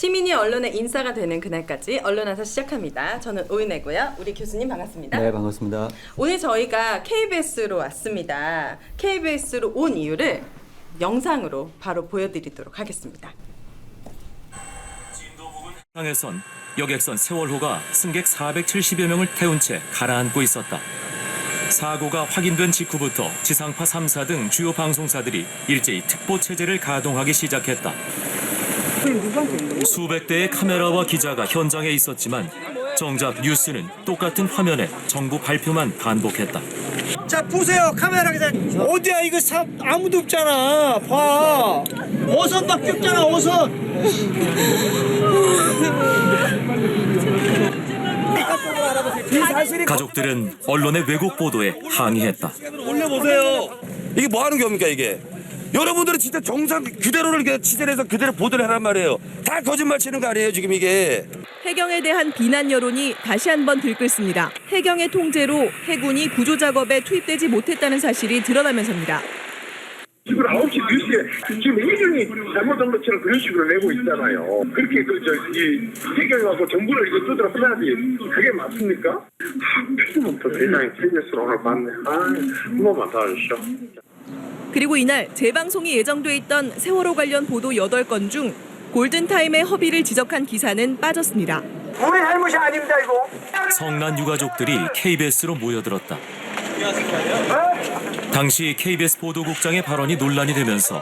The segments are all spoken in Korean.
시민이 언론의 인싸가 되는 그날까지 언론화사 시작합니다. 저는 오은혜고요. 우리 교수님 반갑습니다. 네, 반갑습니다. 오늘 저희가 KBS로 왔습니다. KBS로 온 이유를 영상으로 바로 보여드리도록 하겠습니다. 상에선 여객선 세월호가 승객 470여 명을 태운 채 가라앉고 있었다. 사고가 확인된 직후부터 지상파 3사 등 주요 방송사들이 일제히 특보 체제를 가동하기 시작했다. 수백 대의 카메라와 기자가 현장에 있었지만 정작 뉴스는 똑같은 화면에 정부 발표만 반복했다. 자 보세요, 카메라 기자. 어디야 이거 아무도 없잖아. 봐, 어선밖에 없잖아. 어선. 가족들은 언론의 왜곡 보도에 항의했다. 올려보세요. 이게 뭐 하는 겁니까 이게? 여러분들은 진짜 정상 그대로를 취재를 해서 그대로 보도를 하란 말이에요. 다 거짓말 치는 거 아니에요 지금 이게. 해경에 대한 비난 여론이 다시 한번 들끓습니다. 해경의 통제로 해군이 구조 작업에 투입되지 못했다는 사실이 드러나면서입니다. 지금 9시 뉴스에 지금 해경이 잘못한 것처럼 그런 식으로 내고 있잖아요. 그렇게 이 해경하고 정부를 이거 두드러 패야지. 그게 맞습니까? 필요는 또 대장이 KBS로 오늘 봤네. 한 번만 더 해주시오. 그리고 이날 재방송이 예정돼 있던 세월호 관련 보도 8건 중 골든타임의 허비를 지적한 기사는 빠졌습니다. 우리 잘못이 아닙니다 이거. 성난 유가족들이 KBS로 모여들었다. 당시 KBS 보도국장의 발언이 논란이 되면서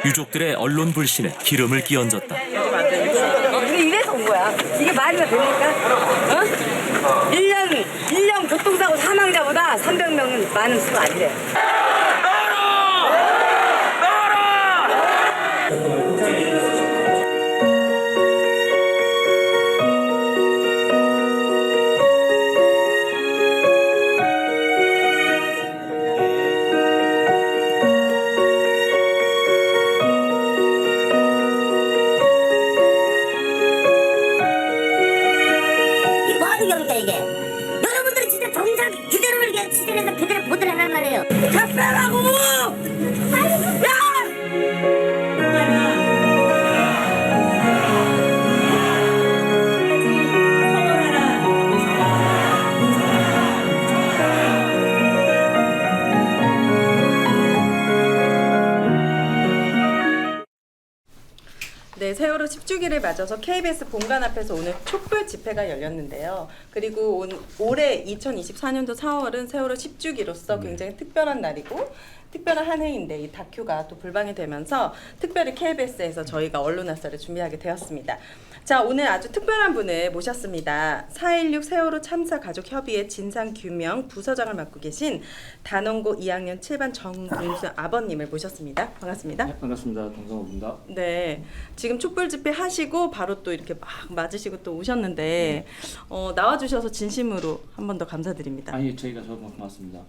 유족들의 언론 불신에 기름을 끼얹었다. 우리 이래서 온 거야. 이게 말이나 됩니까? 어? 1년 교통사고 사망자보다 300명은 많은 수가 아니래. 이게 여러분들이 진짜 정상 그대로 이렇게 취재해서 그대로 보도를 하란 말이에요. 다 빼라고! 야! 네, 세월호 10주기를 맞아서 KBS 본관 앞에서 오늘 촛불 집회가 열렸는데요. 그리고 올해 2024년도 4월은 세월호 10주기로서 굉장히 특별한 날이고 특별한 한 해인데 이 다큐가 또 불방이 되면서 특별히 KBS에서 저희가 언론화사를 준비하게 되었습니다. 자, 오늘 아주 특별한 분을 모셨습니다. 4.16 세월호 참사 가족협의회 진상규명 부서장을 맡고 계신 단원고 2학년 7반 정동수 아버님을 모셨습니다. 반갑습니다. 네, 반갑습니다. 동성호입니다. 네, 지금 촛불 집회 하시고 바로 또 이렇게 막 맞으시고 또 오셨는데 나와주셔서 진심으로 한 번 더 감사드립니다. 아니, 저희가 정말 고맙습니다.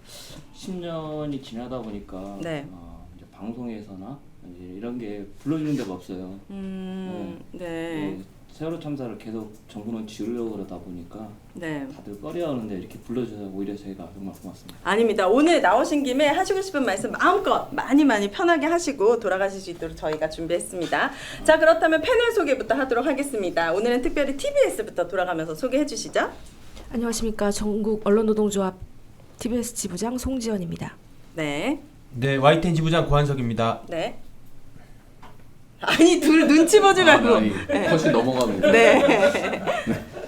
10년이 지나다 보니까 네. 이제 방송에서나 이제 이런 게 불러주는 데가 없어요. 네. 세월호 참사를 계속 정부는 지우려고 그러다 보니까 네. 다들 꺼려하는데 이렇게 불러주셔서 오히려 저희가 정말 고맙습니다. 아닙니다. 오늘 나오신 김에 하시고 싶은 말씀 마음껏 많이 편하게 하시고 돌아가실 수 있도록 저희가 준비했습니다. 자, 그렇다면 패널 소개부터 하도록 하겠습니다. 오늘은 특별히 TBS부터 돌아가면서 소개해 주시죠. 안녕하십니까. 전국 언론노동조합 TBS 지부장 송지연입니다. 네. 네, YTN 지부장 고한석입니다. 네. 아니, 둘 눈치 보지 말고. 네. 훨씬 넘어가면 네. 네.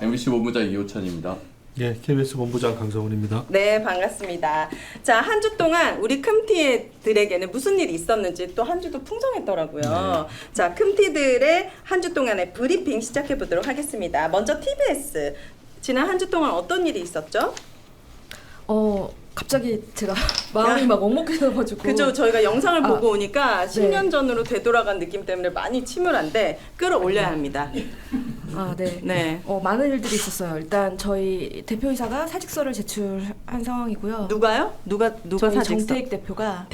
MBC 본부장 이호찬입니다. 네, KBS 본부장 강성훈입니다. 네, 반갑습니다. 자, 한 주 동안 우리 큼티들에게는 무슨 일이 있었는지 또 한 주도 풍성했더라고요. 네. 자, 큼티들의 한 주 동안의 브리핑 시작해 보도록 하겠습니다. 먼저 TBS. 지난 한 주 동안 어떤 일이 있었죠? 갑자기 제가 마음이 막 먹먹해져가지고. 그죠. 저희가 영상을 보고 오니까 10년 전으로 되돌아간 느낌 때문에 많이 침울한데 끌어올려야 합니다. 네. 네. 많은 일들이 있었어요. 일단 저희 대표이사가 사직서를 제출한 상황이고요. 누가요? 누가 저희 사직서? 정태익 대표가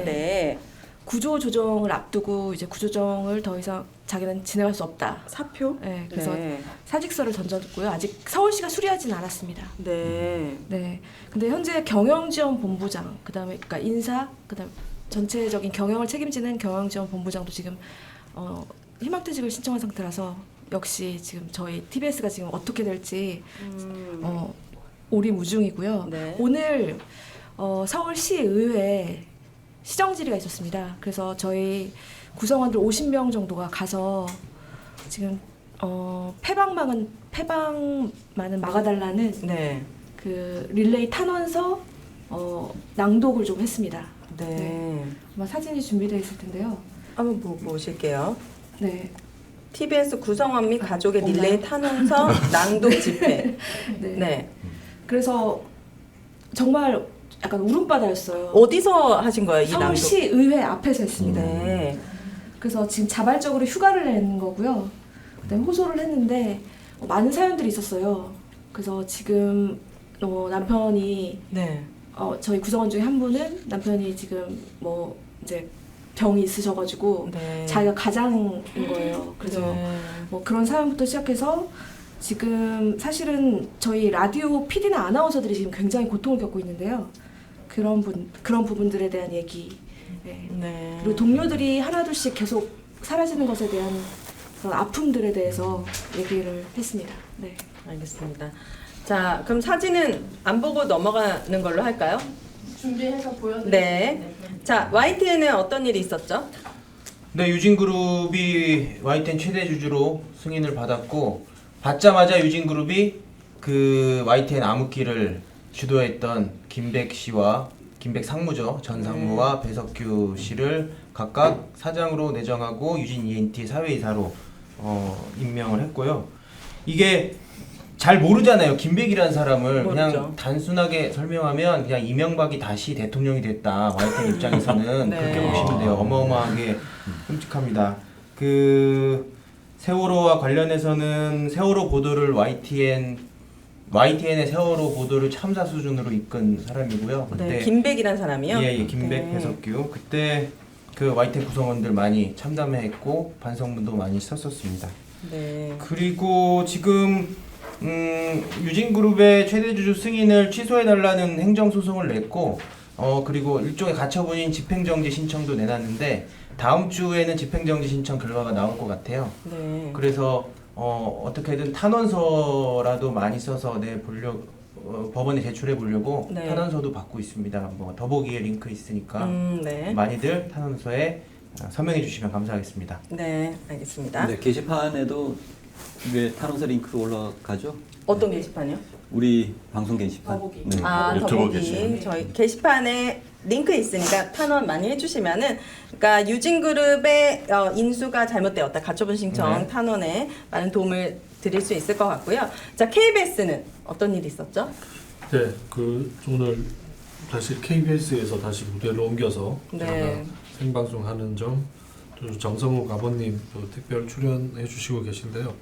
네. 구조 조정을 앞두고 이제 구조조정을 더 이상 자기는 진행할 수 없다. 사표? 네. 그래서 네. 사직서를 던졌고요. 아직 서울시가 수리하지는 않았습니다. 네. 네. 근데 현재 경영지원본부장, 그다음에 그러니까 인사, 그다음 전체적인 경영을 책임지는 경영지원본부장도 지금 희망퇴직을 신청한 상태라서 역시 지금 저희 TBS가 지금 어떻게 될지 오리무중이고요. 네. 오늘 서울시의회에 시정질의가 있었습니다. 그래서 저희 구성원들 50명 정도가 가서 지금 폐방만은 막아달라는 네. 그 릴레이 탄원서 낭독을 좀 했습니다. 네. 아마 사진이 준비되어 있을 텐데요. 한번 보실게요. 네. TBS 구성원 및 가족의 없나요? 릴레이 탄원서 낭독 집회. 네. 네. 그래서 정말 약간 울음바다였어요. 어디서 하신 거예요, 이 낭독? 서울시의회 앞에서 했습니다. 네. 그래서 지금 자발적으로 휴가를 낸 거고요. 그다음에 호소를 했는데 많은 사연들이 있었어요. 그래서 지금 남편이 네. 저희 구성원 중에 한 분은 남편이 지금 뭐 이제 병이 있으셔가지고 네. 자기가 가장인 거예요. 그래서 네. 뭐 그런 사연부터 시작해서 지금 사실은 저희 라디오 PD나 아나운서들이 지금 굉장히 고통을 겪고 있는데요. 그런 부분들에 대한 얘기. 네. 네. 그리고 동료들이 하나둘씩 계속 사라지는 것에 대한 그런 아픔들에 대해서 얘기를 했습니다. 네. 알겠습니다. 자, 그럼 사진은 안 보고 넘어가는 걸로 할까요? 준비해서 보여드릴게요. 네. 자, YTN은 어떤 일이 있었죠? 네, 유진그룹이 YTN 최대 주주로 승인을 받았고 받자마자 유진그룹이 그 YTN 암흑기를 주도했던 김백 씨와 김백 상무죠. 전 상무와 배석규 씨를 각각 사장으로 내정하고 유진 ENT 사회이사로 임명을 했고요. 이게 잘 모르잖아요. 김백이라는 사람을 모르죠. 그냥 단순하게 설명하면 그냥 이명박이 다시 대통령이 됐다. YTN 입장에서는 네. 그렇게 보시면 돼요. 어마어마하게 끔찍합니다. 그 세월호와 관련해서는 세월호 보도를 YTN의 세월호 보도를 참사 수준으로 이끈 사람이고요. 그때 네. 김백이란 사람이요? 예, 김백, 네. 배석규. 그때 그 YTN 구성원들 많이 참담해했고 반성문도 많이 썼었습니다. 네. 그리고 지금 유진그룹의 최대 주주 승인을 취소해달라는 행정소송을 냈고 그리고 일종의 가처분인 집행정지 신청도 내놨는데 다음 주에는 집행정지 신청 결과가 나올 것 같아요. 네. 그래서 어떻게든 탄원서라도 많이 써서 법원에 제출해 보려고 네. 탄원서도 받고 있습니다. 뭐 더보기에 링크 있으니까 네. 많이들 탄원서에 서명해 주시면 감사하겠습니다. 네, 알겠습니다. 네, 게시판에도 왜 탄원서 링크가 올라가죠? 어떤 게시판이요? 우리 방송 게시판. 더보기. 네. 아, 더보기. 저희 게시판에 링크 있으니까 탄원 많이 해주시면은, 그러니까 유진그룹의 인수가 잘못되었다. 가처분 신청 네. 탄원에 많은 도움을 드릴 수 있을 것 같고요. 자, KBS는 어떤 일이 있었죠? 네, 그 오늘 다시 KBS에서 다시 무대를 옮겨서 네. 제가 생방송 하는 점, 또 정성욱 아버님 또 특별 출연해 주시고 계신데요.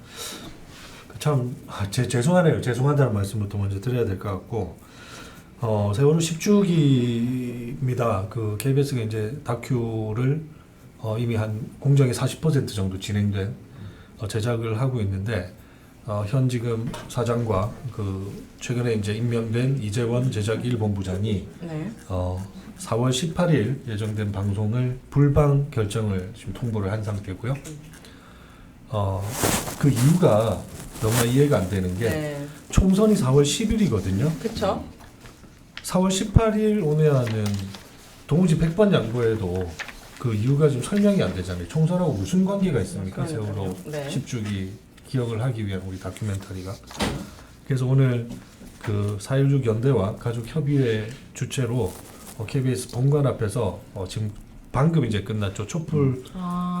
참 죄송하네요. 죄송하다는 말씀부터 먼저 드려야 될 것 같고, 세월호 10주기입니다. 그 KBS가 이제 다큐를 이미 한 공정이 40% 정도 진행된 제작을 하고 있는데, 현 지금 사장과 그 최근에 이제 임명된 이재원 제작 1본부장이 네. 4월 18일 예정된 방송을 불방 결정을 지금 통보를 한 상태고요. 그 이유가 너무나 이해가 안 되는 게 네. 총선이 4월 10일이거든요. 그쵸? 4월 18일 오늘하는 동우지 100번 양보해도 그 이유가 좀 설명이 안 되잖아요. 총선하고 무슨 관계가 있습니까? 그러니까요. 세월호 네. 10주기 기억을 하기 위한 우리 다큐멘터리가. 그래서 오늘 그 4.16 연대와 가족협의회 주최로 KBS 본관 앞에서 지금 방금 이제 끝났죠. 촛불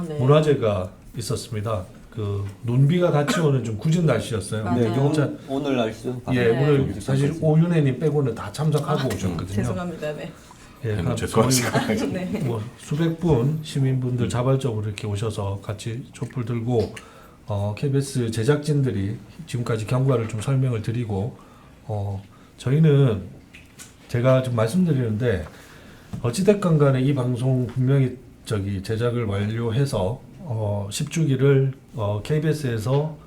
네. 문화제가 있었습니다. 그 논비가 같이 오는 좀 굳은 날씨였어요. 맞아요. 네, 오늘 날씨죠. 예, 네. 오늘 사실 오윤혜님 빼고는 다 참석하고 오셨거든요. 죄송합니다. 네. 예, 네. 뭐 수백 분 시민분들 자발적으로 이렇게 오셔서 같이 촛불 들고 KBS 제작진들이 지금까지 경과를 좀 설명을 드리고 저희는 제가 좀 말씀드리는데 어찌됐건 간에 이 방송 분명히 제작을 완료해서 10주기를 KBS에서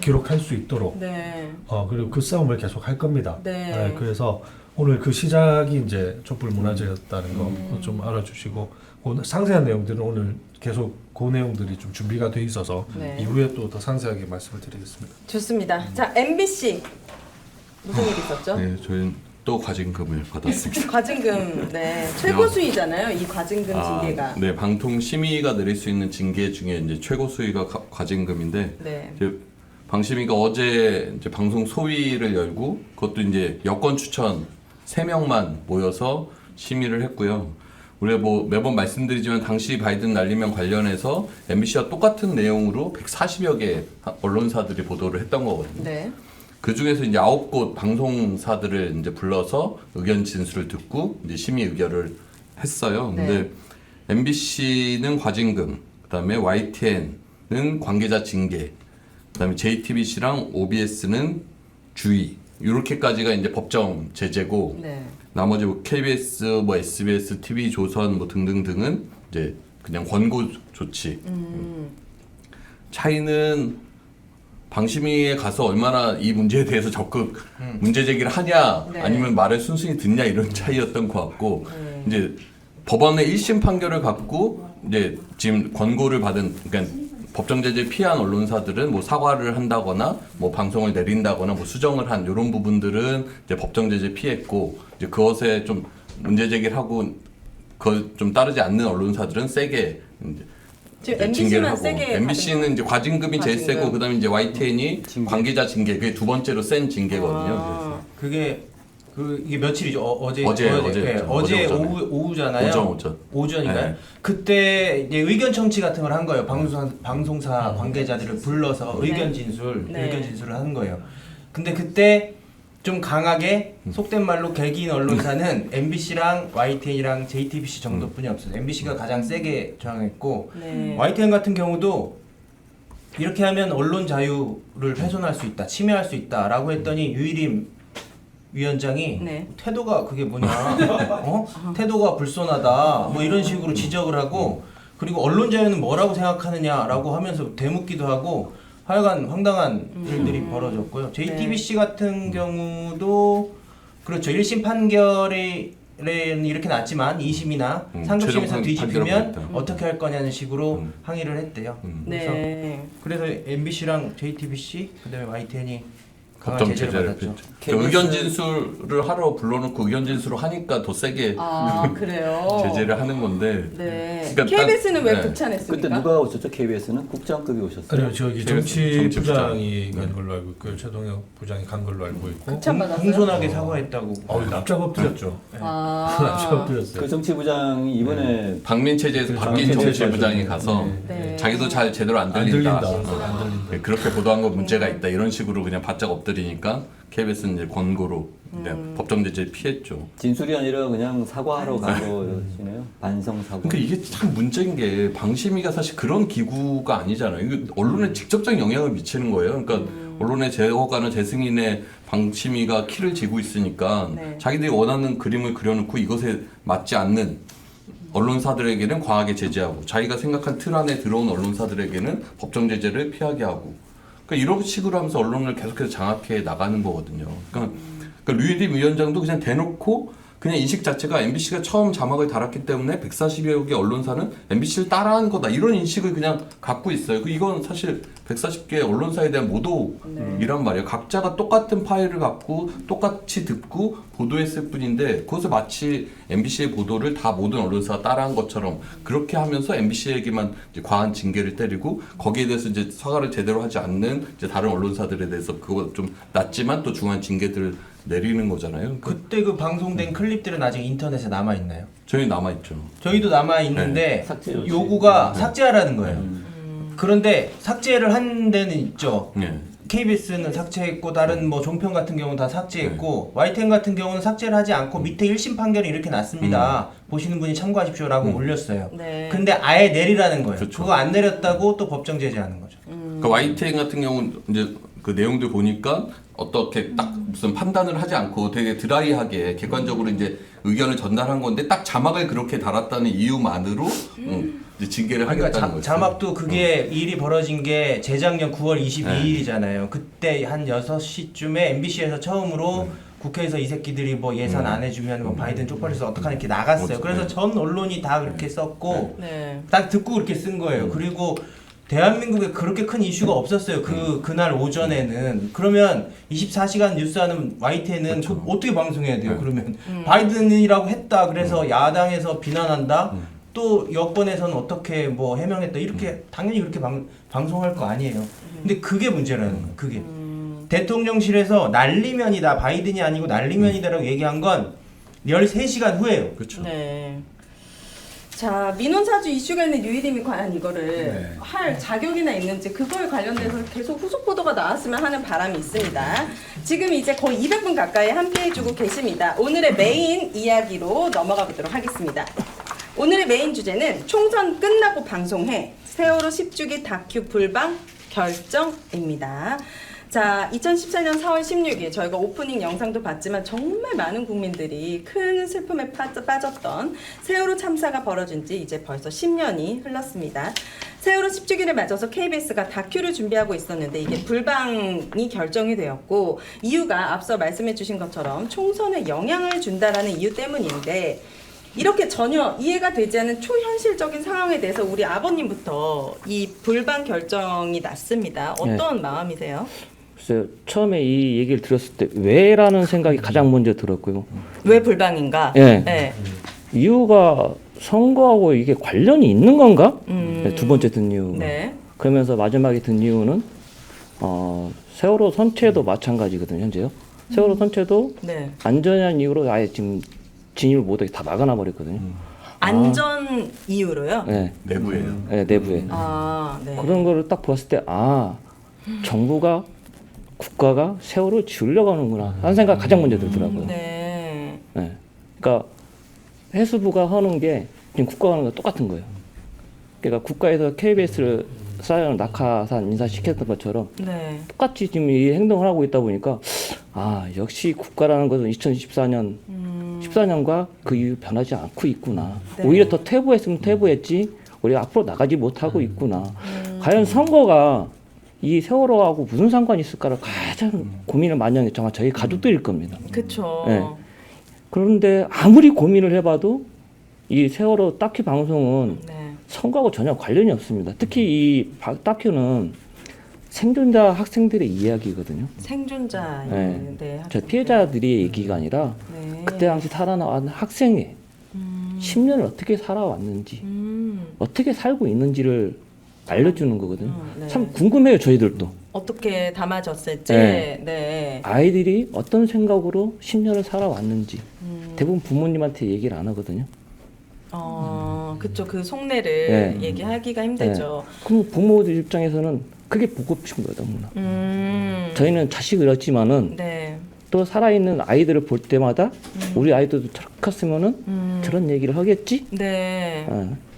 기록할 수 있도록 네. 그리고 그 싸움을 계속 할 겁니다. 네. 그래서 오늘 그 시작이 이제 촛불 문화제였다는 거 좀 알아주시고 상세한 내용들은 오늘 계속 그 내용들이 좀 준비가 돼 있어서 네. 이후에 또 더 상세하게 말씀을 드리겠습니다. 좋습니다. 자, MBC 무슨 일 있었죠? 네, 저희는 또 과징금을 받았습니다. 과징금, 네, 최고 수위잖아요. 이 과징금 징계가. 네, 방통 심의가 내릴 수 있는 징계 중에 이제 최고 수위가 과징금인데, 네. 이제 방심위가 어제 이제 방송 소위를 열고 그것도 이제 여권 추천 3명만 모여서 심의를 했고요. 우리가 뭐 매번 말씀드리지만 당시 바이든 날리면 관련해서 MBC와 똑같은 내용으로 140여 개 언론사들이 보도를 했던 거거든요. 네. 그 중에서 이제 9곳 방송사들을 이제 불러서 의견 진술을 듣고 이제 심의 의결을 했어요. 근데 네. MBC는 과징금, 그다음에 YTN은 관계자 징계, 그다음에 JTBC랑 OBS는 주의. 이렇게까지가 이제 법정 제재고, 네. 나머지 뭐 KBS, 뭐 SBS, TV조선 뭐 등등등은 이제 그냥 권고 조치. 차이는 방심위에 가서 얼마나 이 문제에 대해서 적극 문제 제기를 하냐, 네. 아니면 말을 순순히 듣냐 이런 차이였던 것 같고, 이제 법원의 1심 판결을 갖고 이제 지금 권고를 받은, 그러니까 법정 제재 피한 언론사들은 뭐 사과를 한다거나 뭐 방송을 내린다거나 뭐 수정을 한 이런 부분들은 이제 법정 제재 피했고, 이제 그것에 좀 문제 제기를 하고 그 좀 따르지 않는 언론사들은 세게 이제 지금 징계를 MBC만 하고, 세게 MBC는 이제 과징금이 제일 과징금. 세고, 그다음에 이제 YTN이 관계자 징계, 그게 두 번째로 센 징계거든요. 아. 그게 이게 며칠이죠? 어제 어제 네, 오전에. 오후잖아요. 오전인가요? 네. 그때 이제 의견 청취 같은 걸 한 거예요. 방송사 관계자들을 불러서 네. 의견 진술을 하는 거예요. 근데 그때 좀 강하게 속된 말로 개긴 언론사는 MBC랑 YTN이랑 JTBC 정도뿐이 없어요. MBC가 가장 세게 저항했고, 네. YTN 같은 경우도 이렇게 하면 언론 자유를 훼손할 수 있다, 침해할 수 있다라고 했더니 유일임 위원장이 네. 태도가 그게 뭐냐, 태도가 불손하다, 뭐 이런 식으로 지적을 하고, 그리고 언론 자유는 뭐라고 생각하느냐라고 하면서 되묻기도 하고, 하여간 황당한 일들이 벌어졌고요. JTBC 같은 경우도 그렇죠. 1심 판결이 이렇게 났지만 2심이나 상급심에서 최종 뒤집히면 판결을 어떻게 할 거냐는 식으로 항의를 했대요. 네. 그래서 MBC랑 JTBC 그다음에 YTN이 강한 법정 제재를 제재를 받았죠. 폈죠. 그 의견 진술을 하러 불러놓고 의견 진술을 하니까 더 세게 아, 그래요? 제재를 하는 건데. 네. 그러니까 KBS는 왜 네. 극찬했습니까? 그때 누가 오셨죠? KBS는 국장급이 오셨어요. 아니요, 저기 정치부장. 정치부장이 간 걸로 알고 있고요. 최동혁 부장이 간 걸로 알고 있고. 극찬 받았어요? 공손하게 사과했다고. 납작 엎드렸죠. 납작 엎드렸어요. 그 정치부장이 이번에 박민체제에서 바뀐 박민체 정치부장이 가서 네. 자기도 잘 제대로 안 안 들린다. 들린다. 안 들린다. 네, 그렇게 보도한 거 문제가 있다. 이런 식으로 그냥 바짝 엎드리니까 KBS는 이제 권고로 그냥 법정 제재 피했죠. 진술이 아니라 그냥 사과하러 간 거시네요. 반성 사과. 그러니까 이게 참 문제인 게 방심위가 사실 그런 기구가 아니잖아요. 이거 언론에 직접적인 영향을 미치는 거예요. 그러니까 언론의 제어가나 재승인의 방심위가 키를 쥐고 있으니까 네. 자기들이 원하는 그림을 그려놓고 이것에 맞지 않는 언론사들에게는 과하게 제재하고, 자기가 생각한 틀 안에 들어온 언론사들에게는 법정 제재를 피하게 하고, 그러니까 이런 식으로 하면서 언론을 계속해서 장악해 나가는 거거든요. 그러니까 류일임 위원장도 그냥 대놓고 그냥 인식 자체가 MBC가 처음 자막을 달았기 때문에 140여 개 언론사는 MBC를 따라한 거다, 이런 인식을 그냥 갖고 있어요. 이건 사실 140개 언론사에 대한 모독이란 말이에요. 각자가 똑같은 파일을 갖고 똑같이 듣고 보도했을 뿐인데, 그것을 마치 MBC의 보도를 다 모든 언론사가 따라한 것처럼 그렇게 하면서 MBC에게만 이제 과한 징계를 때리고, 거기에 대해서 이제 사과를 제대로 하지 않는 이제 다른 언론사들에 대해서 그거 좀 낮지만 또 중한 징계들을 내리는 거잖아요. 그때 그 방송된 클립들은 아직 인터넷에 남아 있나요? 저희 남아있죠. 저희도 남아 있는데 삭제 요청. 요구가 삭제하라는 거예요. 그런데 삭제를 한 데는 있죠. 네. KBS는 삭제했고 다른 뭐 종편 같은 경우는 다 삭제했고 YTN 같은 경우는 삭제를 하지 않고 밑에 1심 판결이 이렇게 났습니다. 보시는 분이 참고하십시오라고 올렸어요. 네. 근데 아예 내리라는 거예요. 그렇죠. 그거 안 내렸다고 또 법정 제재하는 거죠. 그러니까 YTN 같은 경우는 이제 그 내용들 보니까 어떻게 딱 무슨 판단을 하지 않고 되게 드라이하게 객관적으로 이제 의견을 전달한 건데, 딱 자막을 그렇게 달았다는 이유만으로 이제 징계를 하겠다는 그러니까 거죠. 자막도 그게 일이 벌어진 게 재작년 9월 22일이잖아요. 그때 한 6시쯤에 MBC에서 처음으로 국회에서 이 새끼들이 뭐 예산 안 해주면 뭐 바이든 쪽팔려서 어떡하냐 이렇게 나갔어요. 그래서 전 언론이 다 그렇게 썼고 네. 딱 듣고 그렇게 쓴 거예요. 그리고 대한민국에 그렇게 큰 이슈가 없었어요. 그날 오전에는. 그러면 24시간 뉴스하는 YTN은 어떻게 방송해야 돼요? 그러면 바이든이라고 했다. 그래서 야당에서 비난한다. 또 여권에서는 어떻게 뭐 해명했다. 이렇게 당연히 그렇게 방송할 거 아니에요. 근데 그게 문제라는 거예요. 그게. 대통령실에서 날리면이다. 바이든이 아니고 날리면이다라고 얘기한 건 13시간 후에요. 그렇죠. 네. 자, 민원사주 이슈가 있는 유일임이 과연 이거를 할 자격이나 있는지 그거에 관련돼서 계속 후속 보도가 나왔으면 하는 바람이 있습니다. 지금 이제 거의 200분 가까이 함께해주고 계십니다. 오늘의 메인 이야기로 넘어가 보도록 하겠습니다. 오늘의 메인 주제는 총선 끝나고 방송해 세월호 10주기 다큐 불방 결정입니다. 자, 2014년 4월 16일 저희가 오프닝 영상도 봤지만 정말 많은 국민들이 큰 슬픔에 빠졌던 세월호 참사가 벌어진 지 이제 벌써 10년이 흘렀습니다. 세월호 10주기를 맞아서 KBS가 다큐를 준비하고 있었는데 이게 불방이 결정이 되었고 이유가 앞서 말씀해 주신 것처럼 총선에 영향을 준다라는 이유 때문인데 이렇게 전혀 이해가 되지 않는 초현실적인 상황에 대해서 우리 아버님부터 이 불방 결정이 났습니다. 어떤 마음이세요? 글쎄요, 처음에 이 얘기를 들었을 때 왜라는 생각이 가장 먼저 들었고요. 왜 불방인가? 예. 네. 이유가 선거하고 이게 관련이 있는 건가? 네, 두 번째 든 이유. 네. 그러면서 마지막에 든 이유는 세월호 선체도 마찬가지거든요. 현재요. 세월호 선체도 네. 안전한 이유로 아예 지금 진입을 못하게 다 막아놔 버렸거든요. 안전 이유로요? 네. 내부에요. 네, 내부에. 아, 네. 그런 거를 딱 봤을 때 정부가 국가가 세월호 지우려고 하는구나 하는 생각 가장 먼저 들더라고요. 네. 네. 그러니까 해수부가 하는 게 지금 국가가 하는 거 똑같은 거예요. 그러니까 국가에서 KBS를 사연 낙하산 인사시켰던 것처럼 네. 똑같이 지금 이 행동을 하고 있다 보니까 역시 국가라는 것은 2014년 14년과 그 이후 변하지 않고 있구나. 네. 오히려 더 퇴보했으면 퇴보했지 우리가 앞으로 나가지 못하고 있구나. 과연 선거가 이 세월호하고 무슨 상관이 있을까를 가장 고민을 많이 하는 게 정말 저희 가족들일 겁니다. 그렇죠. 네. 그런데 아무리 고민을 해봐도 이 세월호 다큐 방송은 네. 선거하고 전혀 관련이 없습니다. 특히 이 다큐는 생존자 학생들의 이야기거든요. 생존자. 네. 네. 저 피해자들이 얘기가 아니라 네. 그때 당시 살아나온 학생의 10년을 어떻게 살아왔는지 어떻게 살고 있는지를 알려주는 거거든요. 네. 참 궁금해요, 저희들도. 어떻게 담아졌을지. 네. 네. 아이들이 어떤 생각으로 10년을 살아왔는지 대부분 부모님한테 얘기를 안 하거든요. 그쵸. 그 속내를 네. 얘기하기가 힘들죠. 그럼 부모들 입장에서는 그게 보고 싶은 거예요, 너무나. 저희는 자식을 얻지만은 네. 또 살아있는 아이들을 볼 때마다 우리 아이들도 저렇게 컸으면은 저런 얘기를 하겠지? 네.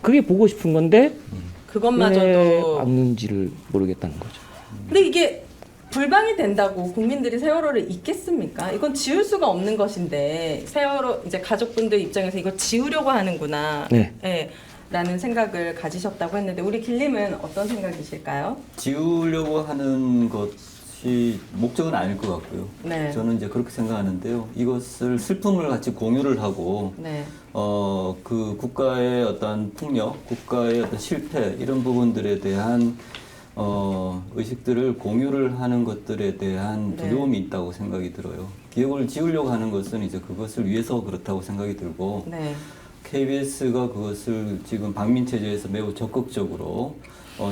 그게 보고 싶은 건데 왜 그것마저도. 막는지를 모르겠다는 거죠. 근데 이게 불방이 된다고 국민들이 세월호를 잊겠습니까? 이건 지울 수가 없는 것인데 세월호 이제 가족분들 입장에서 이거 지우려고 하는구나. 네. 네. 라는 생각을 가지셨다고 했는데 우리 길님은 어떤 생각이실까요? 지우려고 하는 것이 목적은 아닐 것 같고요. 네. 저는 이제 그렇게 생각하는데요. 이것을 슬픔을 같이 공유를 하고 네. 그 국가의 어떤 폭력, 국가의 어떤 실패 이런 부분들에 대한 의식들을 공유를 하는 것들에 대한 두려움이 있다고 생각이 들어요. 기억을 지우려고 하는 것은 이제 그것을 위해서 그렇다고 생각이 들고 네. KBS가 그것을 지금 방민체제에서 매우 적극적으로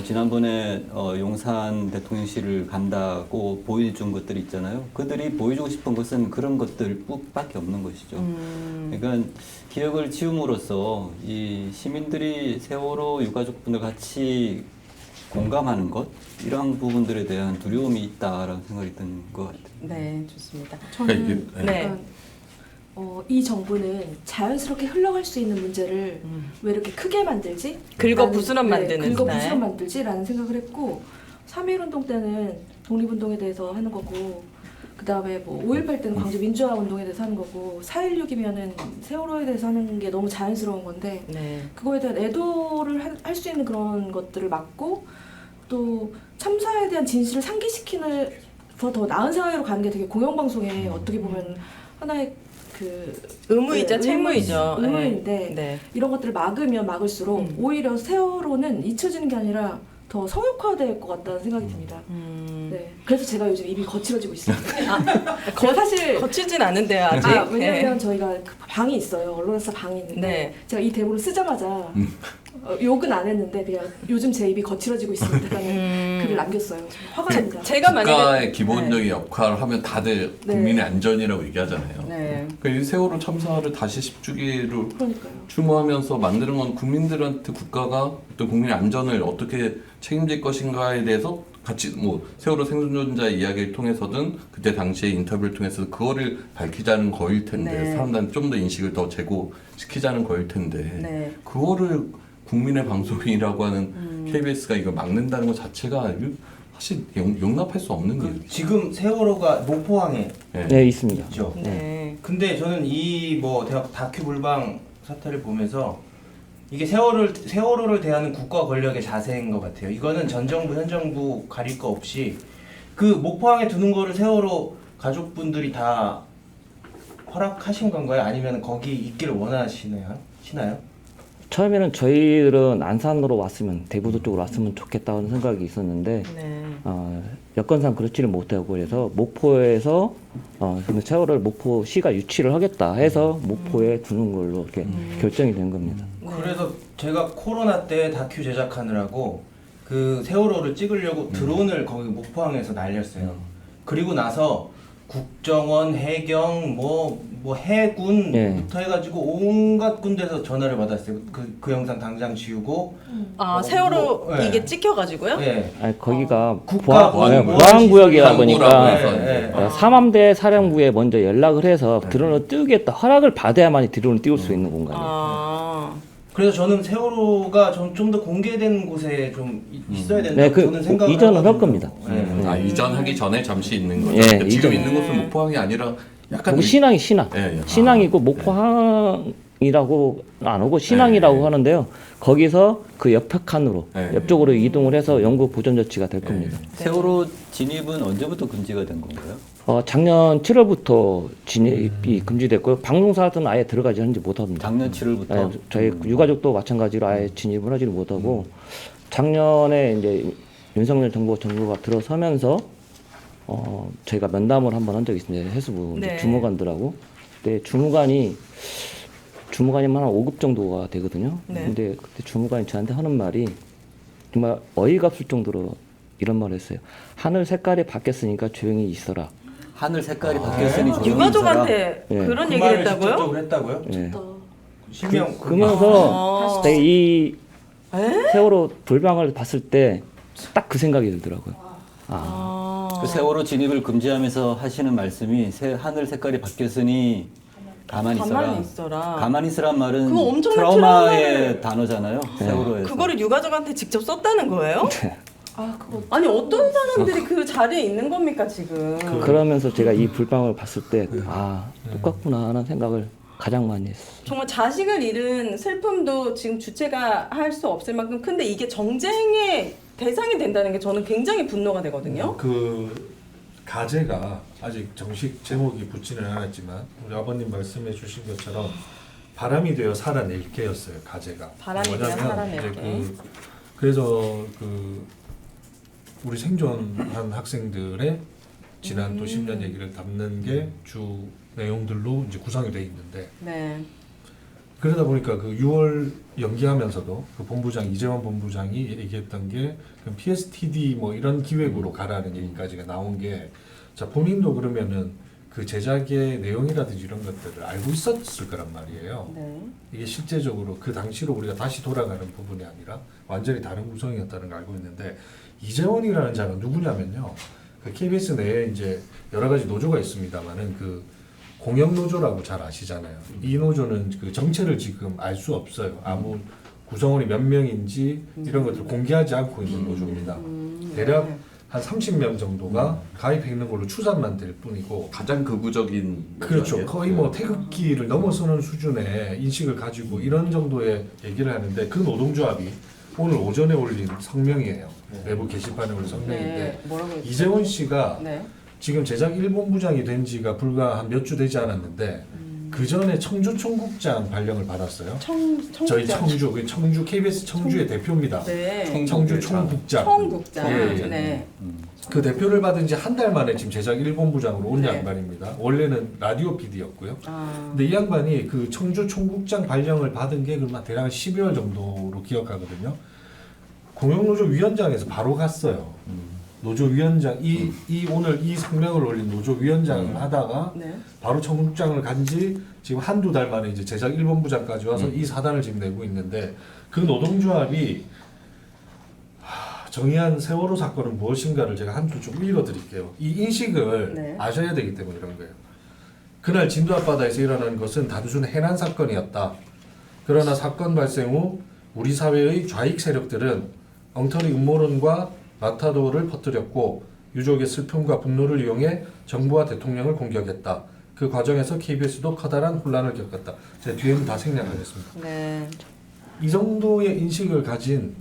지난번에 용산 대통령실을 간다고 보여준 것들이 있잖아요. 그들이 보여주고 싶은 것은 그런 것들밖에 없는 것이죠. 그러니까 기억을 지움으로써 이 시민들이 세월호 유가족분들 같이 공감하는 것 이러한 부분들에 대한 두려움이 있다라는 생각이 든 것 같아요. 네, 좋습니다. 저는 네. 이 정부는 자연스럽게 흘러갈 수 있는 문제를 왜 이렇게 크게 만들지? 긁어 부스럼 만드는 긁어 스타일. 부스럼 만들지라는 생각을 했고 3.1운동 때는 독립운동에 대해서 하는 거고 그 다음에 뭐 5.18 때는 광주 민주화 운동에 대해서 하는 거고 4.16이면은 세월호에 대해서 하는 게 너무 자연스러운 건데 네. 그거에 대한 애도를 할 수 있는 그런 것들을 막고 또 참사에 대한 진실을 상기시키는 더 나은 상황으로 가는 게 되게 공영방송에 어떻게 보면 하나의 그 의무이자 책무이죠. 의무인데 네. 이런 것들을 막으면 막을수록 오히려 세월호는 잊혀지는 게 아니라 더 성역화될 것 같다는 생각이 듭니다. 네. 그래서 제가 요즘 입이 거칠어지고 있습니다. 제가 사실 거치진 않은데요 아직. 왜냐면 저희가 그 방이 있어요. 언론사 방이 있는데 네. 제가 이 대본을 쓰자마자 욕은 안 했는데 그냥 요즘 제 입이 거칠어지고 있습니다라는 글을 남겼어요. 화가 납니다. 제가 국가의 기본적인 역할을 하면 다들 국민의 안전이라고 얘기하잖아요. 네. 이 세월호 참사를 다시 10주기로 그러니까요. 추모하면서 만드는 건 국민들한테 국가가 어떤 국민의 안전을 어떻게 책임질 것인가에 대해서 같이 뭐 세월호 생존자의 이야기를 통해서든 그때 당시의 인터뷰를 통해서 그거를 밝히자는 거일 텐데 네. 사람들한테 좀 더 인식을 더 제고시키자는 거일 텐데 네. 그거를 국민의 방송이라고 하는 KBS가 이걸 막는다는 것 자체가 사실 용납할 수 없는 일이죠. 지금 세월호가 목포항에 네, 있습니다. 있죠. 네. 근데 저는 이 뭐 다큐 불방 사태를 보면서 이게 세월호를 대하는 국가 권력의 자세인 것 같아요. 이거는 전 정부 현 정부 가릴 거 없이 그 목포항에 두는 거를 세월호 가족분들이 다 허락하신 건가요? 아니면 거기 있기를 원하시나요? 처음에는 저희들은 안산으로 왔으면 대구도 쪽으로 왔으면 좋겠다는 생각이 있었는데 네. 여건상 그렇지를 못하고 그래서 목포에서 세월호를 목포시가 유치를 하겠다 해서 목포에 두는 걸로 이렇게 결정이 된 겁니다. 그래서 제가 코로나 때 다큐 제작하느라고 그 세월호를 찍으려고 드론을 거기 목포항에서 날렸어요. 그리고 나서 국정원, 해경, 뭐 해군부터 해가지고 온갖 군데서 전화를 받았어요. 그 영상 당장 지우고. 세월호 네. 이게 찍혀가지고요? 네. 아니 거기가 국가보안 보안구역이다 보니까 네. 삼함대 사령부에 먼저 연락을 해서 드론을 띄우겠다 허락을 받아야만이 드론을 띄울 수 있는 공간이에요. 그래서 저는 세월호가 좀 더 공개된 곳에 좀 있어야 된다고 네, 저는 생각을 이전을 할 하거든요. 겁니다. 네. 이전하기 전에 잠시 있는 거죠. 예, 지금 이전. 있는 곳은 목포항이 아니라 약간 거기 신항이 신항. 예. 신항이고 목포항이라고 안 오고 신항이라고 하는데요. 거기서 그 옆편으로 옆쪽으로 이동을 해서 연구 보존 조치가 될 겁니다. 세월호 진입은 언제부터 금지가 된 건가요? 작년 7월부터 진입이 금지됐고요. 방송사들은 아예 들어가지 하는지 못합니다. 작년 7월부터? 네, 저희 유가족도 마찬가지로 아예 진입을 하지를 못하고 작년에 이제 윤석열 정부가 들어서면서 저희가 면담을 한번 한 적이 있습니다. 해수부 네. 주무관들하고. 근데 주무관이 한 5급 정도가 되거든요. 네. 근데 그때 주무관이 저한테 하는 말이 정말 어이가 없을 정도로 이런 말을 했어요. 하늘 색깔이 바뀌었으니까 조용히 있어라. 하늘 색깔이 바뀌었으니 조용히 유가족한테 네. 그런 그 얘기를 말을 했다고요? 직접적으로 했다고요? 네. 실명 그러면서 되게 이 세월호 불방을 봤을 때 딱 그 생각이 들더라고요. 그 세월호 진입을 금지하면서 하시는 말씀이 하늘 색깔이 바뀌었으니 가만히 있어라. 가만히 있으란 말은 그거 엄청난 트라우마의 트라우마를- 단어잖아요. 세월호에서. 그거를 유가족한테 직접 썼다는 거예요? 아니 어떤 사람들이 그 자리에 있는 겁니까 지금? 그러면서 제가 이 불방을 봤을 때 똑같구나 하는 생각을 가장 많이 했어요. 정말 자식을 잃은 슬픔도 지금 주체가 할 수 없을 만큼 큰데 이게 정쟁의 대상이 된다는 게 저는 굉장히 분노가 되거든요. 그 가제가 아직 정식 제목이 붙지는 않았지만 우리 아버님 말씀해 주신 것처럼 바람이 되어 살아낼게였어요. 가제가. 바람이 되어 뭐냐면 살아낼게. 이제 그래서 우리 생존한 학생들의 지난 또 10년 얘기를 담는 게 주 내용들로 이제 구성이 돼 있는데 네. 그러다 보니까 그 6월 연기하면서도 그 본부장 이재원 본부장이 얘기했던 게 PSTD 뭐 이런 기획으로 가라는 얘기까지가 나온 게 자 본인도 그러면은 그 제작의 내용이라든지 이런 것들을 알고 있었을 거란 말이에요. 네. 이게 실제적으로 그 당시로 우리가 다시 돌아가는 부분이 아니라 완전히 다른 구성이었다는 걸 알고 있는데 이재원이라는 자가 누구냐면요. 그 KBS 내에 이제 여러 가지 노조가 있습니다만은 그 공영 노조라고 잘 아시잖아요. 이 노조는 그 정체를 지금 알 수 없어요. 아무 구성원이 몇 명인지 이런 것들을 공개하지 않고 있는 노조입니다. 대략 한 30명 정도가 가입해 있는 걸로 추산만 될 뿐이고 가장 극우적인 그렇죠. 거의 뭐 태극기를 넘어서는 수준의 인식을 가지고 이런 정도의 얘기를 하는데 그 노동조합이 오늘 오전에 올린 성명이에요. 외부 게시판에 올린 성명인데 뭐라고 이재원 씨가 네. 지금 제작 1본부장이 된 지가 불과 한 몇 주 되지 않았는데 그 전에 청주 총국장 발령을 받았어요. 저희 청주 KBS 청주의 대표입니다. 네. 청주 총국장. 총국장. 예. 네. 그 대표를 받은 지 한 달 만에 지금 제작 1본부장으로 온 네. 양반입니다. 원래는 라디오 PD였고요. 아. 근데 이 양반이 그 청주 총국장 발령을 받은 게 그만 대략 12월 정도로 기억하거든요. 공영노조 위원장에서 바로 갔어요. 노조 위원장 오늘 이 성명을 올린 노조 위원장을 하다가 네. 바로 청국장을 간지 지금 한두 달 만에 이제 제작 1본부장까지 와서 이 사단을 지금 내고 있는데 그 노동조합이 정의한 세월호 사건은 무엇인가를 제가 한 줄 좀 읽어드릴게요. 이 인식을 네. 아셔야 되기 때문에 이런 거예요. 그날 진도 앞바다에서 일어난 것은 단순 해난 사건이었다. 그러나 사건 발생 후 우리 사회의 좌익 세력들은 엉터리 음모론과 마타도를 퍼뜨렸고 유족의 슬픔과 분노를 이용해 정부와 대통령을 공격했다. 그 과정에서 KBS도 커다란 혼란을 겪었다. 제 뒤에는 다 생략하겠습니다. 네. 이 정도의 인식을 가진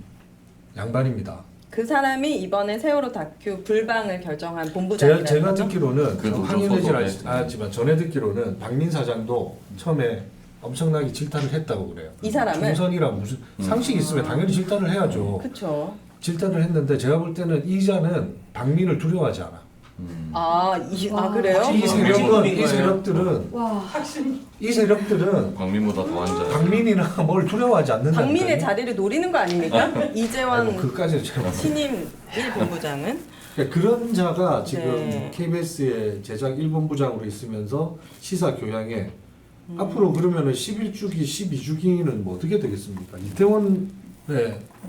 양반입니다. 그 사람이 이번에 세월호 다큐 불방을 결정한 본부장이라는 제가 거죠? 듣기로는 그 노조 확인되지는 소속에. 않았지만 전에 듣기로는 박민 사장도 처음에 엄청나게 질타를 했다고 그래요. 이 사람을? 총선이랑 무슨 상식이 있으면 당연히 질타를 해야죠. 그렇죠. 질타를 했는데 제가 볼 때는 이자는 박민을 두려워하지 않아. 그래요? 이 세력들은 박민보다 더 앉아요. 박민이나 뭘 두려워하지 않는다. 박민의 자리를 노리는 거 아닙니까? 이재원 그까지는 제가 신임 1본부장은 그러니까 그런 자가 지금 네. KBS의 제작 1본부장으로 있으면서 시사 교양에 앞으로 그러면은 11주기, 12주기는 뭐 어떻게 되겠습니까? 이태원의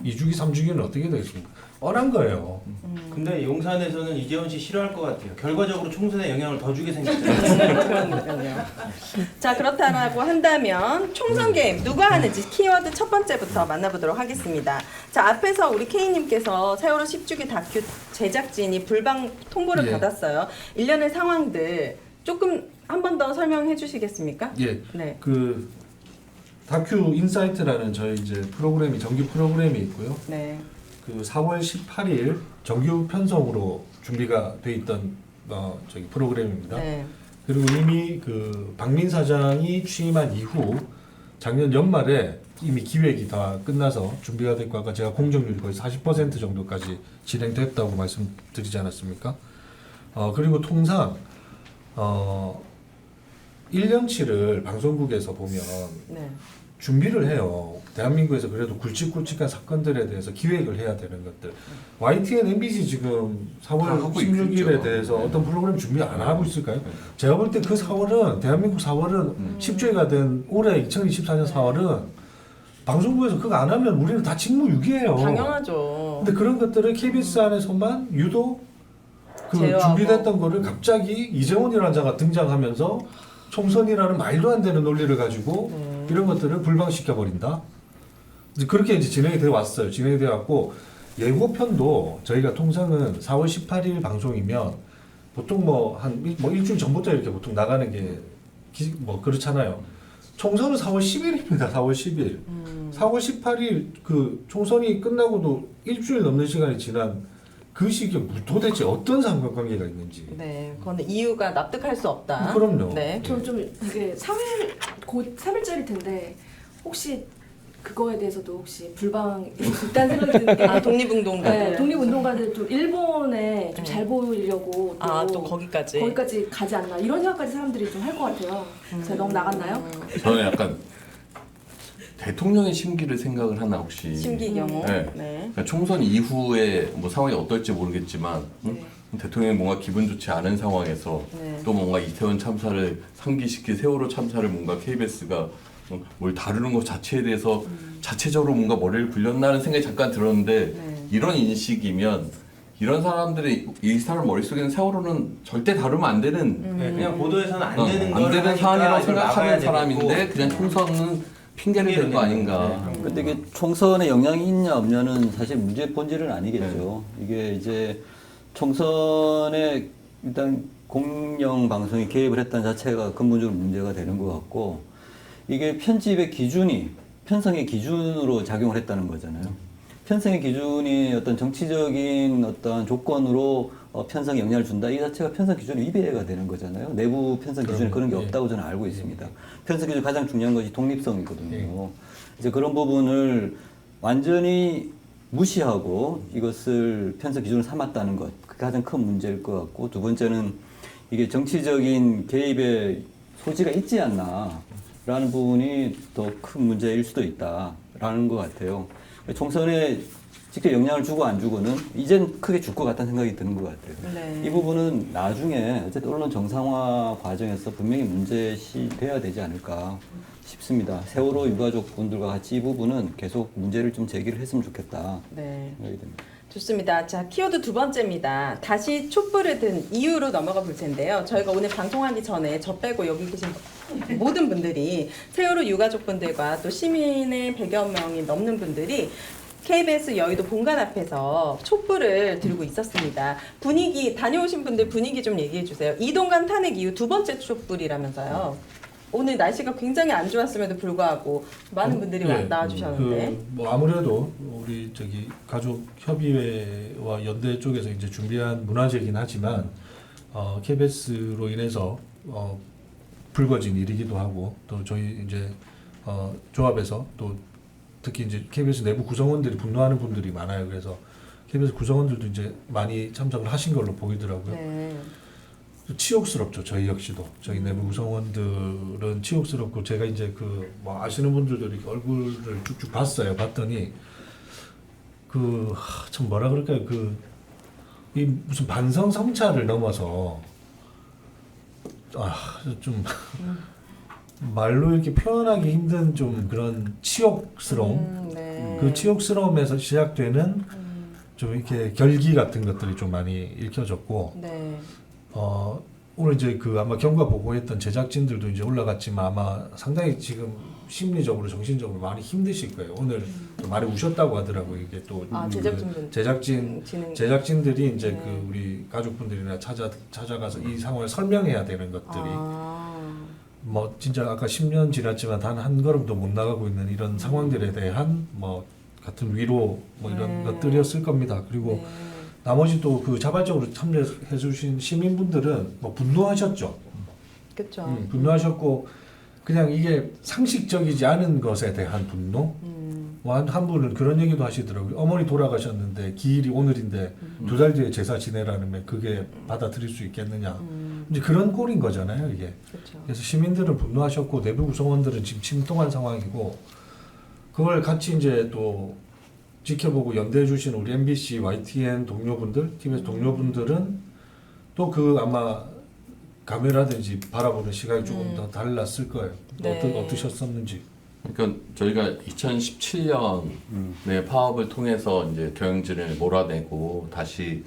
2주기, 3주기는 어떻게 되겠습니까? 뻔한 거예요. 근데 용산에서는 이재원 씨 싫어할 것 같아요. 결과적으로 총선에 영향을 더 주게 생겼잖아요. 그러니까요. 자, 그렇다라고 한다면 총선 게임 누가 하는지 키워드 첫 번째부터 만나보도록 하겠습니다. 자, 앞에서 우리 K님께서 세월호 10주기 다큐 제작진이 불방 통보를 예. 받았어요. 일련의 상황들 조금 한 번 더 설명해 주시겠습니까? 예. 네. 그 다큐 인사이트라는 저희 이제 프로그램이 정규 프로그램이 있고요. 네. 그 4월 18일 정규 편성으로 준비가 돼 있던 저기 프로그램입니다. 네. 그리고 이미 그 박민 사장이 취임한 이후 작년 연말에 이미 기획이 다 끝나서 준비가 됐고 아까 제가 공정률이 거의 40% 정도까지 진행됐다고 말씀드리지 않았습니까? 그리고 통상 1년치를 방송국에서 보면 네. 준비를 해요. 대한민국에서 그래도 굵직굵직한 사건들에 대해서 기획을 해야 되는 것들. YTN, MBC 지금 4월 16일에 대해서 어떤 프로그램 준비 안 하고 있을까요? 제가 볼 때 그 4월은 대한민국 4월은 10주가 된 올해 2024년 4월은 방송국에서 그거 안 하면 우리는 다 직무유기예요. 당연하죠. 근데 그런 것들을 KBS 안에서만 유독 그 제어하고. 준비됐던 거를 갑자기 이재원이라는 자가 등장하면서 총선이라는 말도 안 되는 논리를 가지고 이런 것들을 불방시켜 버린다. 이제 그렇게 이제 진행이 되어 왔어요. 진행이 되어 왔고 예고편도 저희가 통상은 4월 18일 방송이면 보통 뭐 일주일 전부터 이렇게 보통 나가는 게 뭐 그렇잖아요. 총선은 4월 10일입니다. 4월 10일. 4월 18일 그 총선이 끝나고도 일주일 넘는 시간이 지난 그 시기에 도대체 어떤 상관관계가 있는지. 네, 그건 이유가 납득할 수 없다. 그럼요. 네. 저는 좀 이게 3일 곧 3일짜리 텐데 혹시 그거에 대해서도 혹시 불방 있다는 생각이 드는 게 독립운동가들. 네, 독립운동가들 좀 일본에 좀 잘 보이려고 또 거기까지 가지 않나 이런 생각까지 사람들이 좀 할 것 같아요. 제가 너무 나갔나요? 저는 약간 대통령의 심기를 생각을 하나 혹시 심기 경우. 네. 네. 그러니까 총선 이후에 뭐 상황이 어떨지 모르겠지만 대통령이 뭔가 기분 좋지 않은 상황에서 네. 또 뭔가 이태원 참사를 상기시킬 세월호 참사를 뭔가 KBS가 뭘 다루는 것 자체에 대해서 자체적으로 뭔가 머리를 굴렸나는 생각이 잠깐 들었는데 네. 이런 인식이면 이런 사람들의 이 사람 머릿속에는 세월호는 절대 다루면 안 되는 네, 그냥 보도에서는 안 되는 안 되는 사안이라고 생각하는 되겠고. 사람인데 그냥 총선은 핑계를 댄 거 아닌가. 근데 이게 총선에 영향이 있냐 없냐는 사실 문제의 본질은 아니겠죠. 이게 이제 총선에 일단 공영 방송이 개입을 했다는 자체가 근본적으로 문제가 되는 것 같고 이게 편집의 기준이 편성의 기준으로 작용을 했다는 거잖아요. 편성의 기준이 어떤 정치적인 어떤 조건으로 편성에 영향을 준다. 이 자체가 편성 기준이 위배가 되는 거잖아요. 내부 편성 기준에 그런 게 없다고 저는 알고 있습니다. 편성 기준 가장 중요한 것이 독립성이거든요. 이제 그런 부분을 완전히 무시하고 이것을 편성 기준으로 삼았다는 것, 그게 가장 큰 문제일 것 같고, 두 번째는 이게 정치적인 개입의 소지가 있지 않나라는 부분이 더 큰 문제일 수도 있다라는 것 같아요. 총선에 직접 영향을 주고 안 주고는 이젠 크게 줄 것 같다는 생각이 드는 것 같아요. 네. 이 부분은 나중에 어쨌든 언론 정상화 과정에서 분명히 문제시 돼야 되지 않을까 싶습니다. 세월호 유가족분들과 같이 이 부분은 계속 문제를 좀 제기를 했으면 좋겠다. 네. 생각이 듭니다. 좋습니다. 자, 키워드 두 번째입니다. 다시 촛불을 든 이유로 넘어가 볼 텐데요. 저희가 오늘 방송하기 전에 저 빼고 여기 계신 모든 분들이 세월호 유가족분들과 또 시민의 100여 명이 넘는 분들이 KBS 여의도 본관 앞에서 촛불을 들고 있었습니다. 분위기, 다녀오신 분들 분위기 좀 얘기해 주세요. 이동관 탄핵 이후 두 번째 촛불이라면서요. 오늘 날씨가 굉장히 안 좋았음에도 불구하고 많은 분들이 나와주셨는데. 뭐 아무래도 우리 저기 가족 협의회와 연대 쪽에서 이제 준비한 문화제이긴 하지만 KBS로 인해서 불거진 일이기도 하고, 또 저희 이제 조합에서 또 특히 이제 KBS 내부 구성원들이 분노하는 분들이 많아요. 그래서 KBS 구성원들도 이제 많이 참석을 하신 걸로 보이더라고요. 네. 치욕스럽죠. 저희 역시도 저희 내부 구성원들은 치욕스럽고, 제가 이제 그 뭐 아시는 분들도 이렇게 얼굴을 쭉쭉 봤어요. 봤더니 참 뭐라 그럴까요? 이 무슨 반성 성찰을 넘어서 좀 말로 이렇게 표현하기 힘든 좀 그런 치욕스러움, 네. 그 치욕스러움에서 시작되는 좀 이렇게 결기 같은 것들이 좀 많이 읽혀졌고, 네. 오늘 이제 아마 경과 보고했던 제작진들도 이제 올라갔지만 아마 상당히 지금 심리적으로 정신적으로 많이 힘드실 거예요. 오늘 또 많이 우셨다고 하더라고요. 이게 또 제작진들이 이제 우리 가족분들이나 찾아가서 이 상황을 설명해야 되는 것들이 뭐 진짜 아까 10년 지났지만 단 한 걸음도 못 나가고 있는 이런 상황들에 대한 뭐 같은 위로 뭐 이런 것들이었을 겁니다. 그리고 나머지 또 자발적으로 참여해 주신 시민분들은 뭐 분노하셨죠. 그렇죠. 분노하셨고, 그냥 이게 상식적이지 않은 것에 대한 분노. 한 분은 그런 얘기도 하시더라고요. 어머니 돌아가셨는데 기일이 오늘인데 2달 뒤에 제사 지내라는 그게 받아들일 수 있겠느냐. 이제 그런 꼴인 거잖아요, 이게. 그렇죠. 그래서 시민들은 분노하셨고, 내부 구성원들은 지금 침통한 상황이고, 그걸 같이 이제 또 지켜보고 연대해 주신 우리 MBC, YTN 동료분들, TBS 동료분들은 또 아마 감회라든지 바라보는 시각이 조금 더 달랐을 거예요. 네. 어떠셨었는지. 그러니까 저희가 2017년에 파업을 통해서 이제 경영진을 몰아내고 다시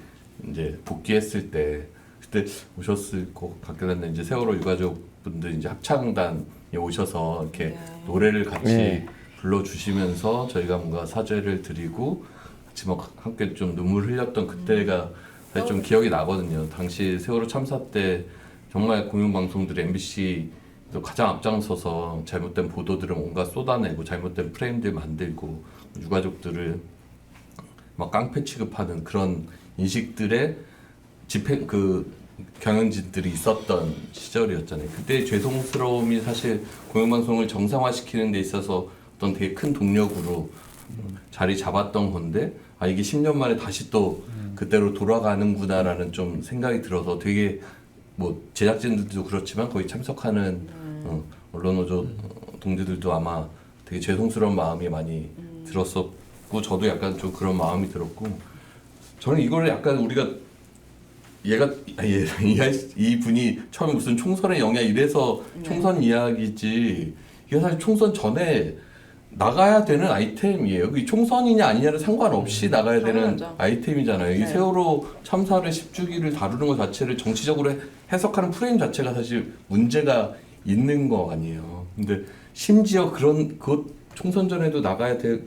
이제 복귀했을 때, 그때 오셨을 것 같긴 한데, 이제 세월호 유가족분들 이제 합창단에 오셔서 이렇게 노래를 같이 불러주시면서 저희가 뭔가 사죄를 드리고 같이 뭐 함께 좀 눈물 흘렸던 그때가 사실 좀 기억이 나거든요. 당시 세월호 참사 때 정말 공영방송들이 MBC도 가장 앞장서서 잘못된 보도들을 온갖 쏟아내고 잘못된 프레임들 만들고 유가족들을 막 깡패 취급하는 그런 인식들의 경영진들이 있었던 시절이었잖아요. 그때 죄송스러움이 사실 공영방송을 정상화시키는 데 있어서 어떤 되게 큰 동력으로 자리 잡았던 건데, 이게 10년 만에 다시 또 그때로 돌아가는구나라는 좀 생각이 들어서 되게 뭐 제작진들도 그렇지만 거기 참석하는 언론노조 동지들도 아마 되게 죄송스러운 마음이 많이 들었었고, 저도 약간 좀 그런 마음이 들었고, 저는 이거를 약간 우리가 이 분이 처음에 무슨 총선의 영향 이래서 총선 이야기지, 이게 사실 총선 전에 나가야 되는 아이템이에요. 총선이냐 아니냐를 상관없이 나가야 되는 아이템이잖아요. 이 세월호 참사를 10주기를 다루는 것 자체를 정치적으로 해석하는 프레임 자체가 사실 문제가 있는 거 아니에요. 근데 심지어 그 총선 전에도 나가야 될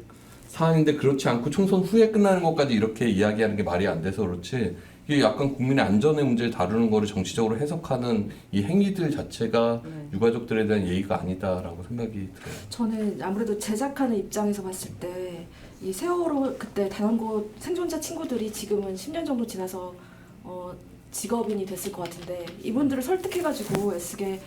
사안인데 그렇지 않고 총선 후에 끝나는 것까지 이렇게 이야기하는 게 말이 안 돼서 그렇지, 이게 약간 국민의 안전의 문제를 다루는 거를 정치적으로 해석하는 이 행위들 자체가 유가족들에 대한 예의가 아니다라고 생각이 들어요. 저는 아무래도 제작하는 입장에서 봤을 때 이 세월호 그때 단원고 생존자 친구들이 지금은 10년 정도 지나서 직업인이 됐을 것 같은데 이분들을 설득해가지고 애쓰게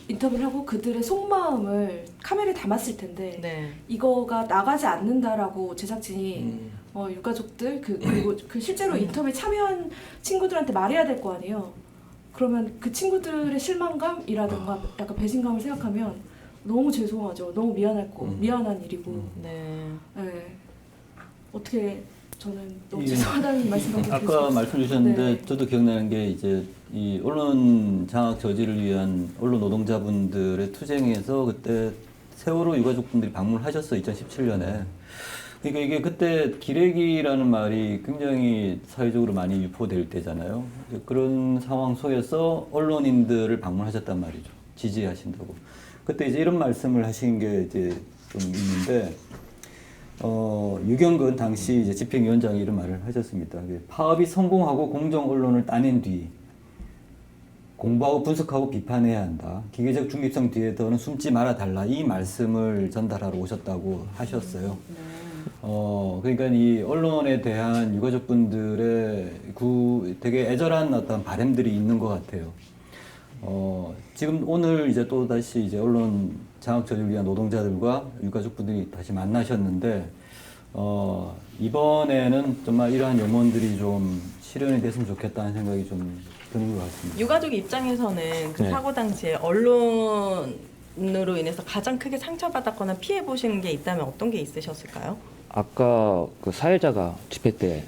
인터뷰를 하고 그들의 속마음을 카메라에 담았을 텐데 네. 이거가 나가지 않는다라고 제작진이 유가족들 그리고 그 실제로 인터뷰에 참여한 친구들한테 말해야 될 거 아니에요. 그러면 그 친구들의 실망감이라든가 약간 배신감을 생각하면 너무 죄송하죠. 너무 미안한 일이고. 네. 네. 어떻게 저는 너무 죄송하다는 말씀밖에 아까 말씀 주셨는데 네. 저도 기억나는 게 이제 이 언론 장악 저지를 위한 언론 노동자분들의 투쟁에서 그때 세월호 유가족분들이 방문하셨어요. 2017년에. 그러니까 이게 그때 기레기라는 말이 굉장히 사회적으로 많이 유포될 때잖아요. 그런 상황 속에서 언론인들을 방문하셨단 말이죠. 지지하신다고. 그때 이제 이런 말씀을 하신 게 이제 좀 있는데, 유경근 당시 이제 집행위원장이 이런 말을 하셨습니다. 파업이 성공하고 공정 언론을 따낸 뒤 공부하고 분석하고 비판해야 한다. 기계적 중립성 뒤에서는 숨지 말아 달라. 이 말씀을 전달하러 오셨다고 하셨어요. 그러니까 이 언론에 대한 유가족분들의 되게 애절한 어떤 바람들이 있는 것 같아요. 지금 오늘 이제 또 다시 이제 언론 장악 저지를 위한 노동자들과 유가족분들이 다시 만나셨는데, 이번에는 정말 이러한 염원들이 좀 실현이 됐으면 좋겠다는 생각이 좀 드는 것 같습니다. 유가족 입장에서는 그 네. 사고 당시에 언론으로 인해서 가장 크게 상처받았거나 피해 보신 게 있다면 어떤 게 있으셨을까요? 아까 그 사회자가 집회 때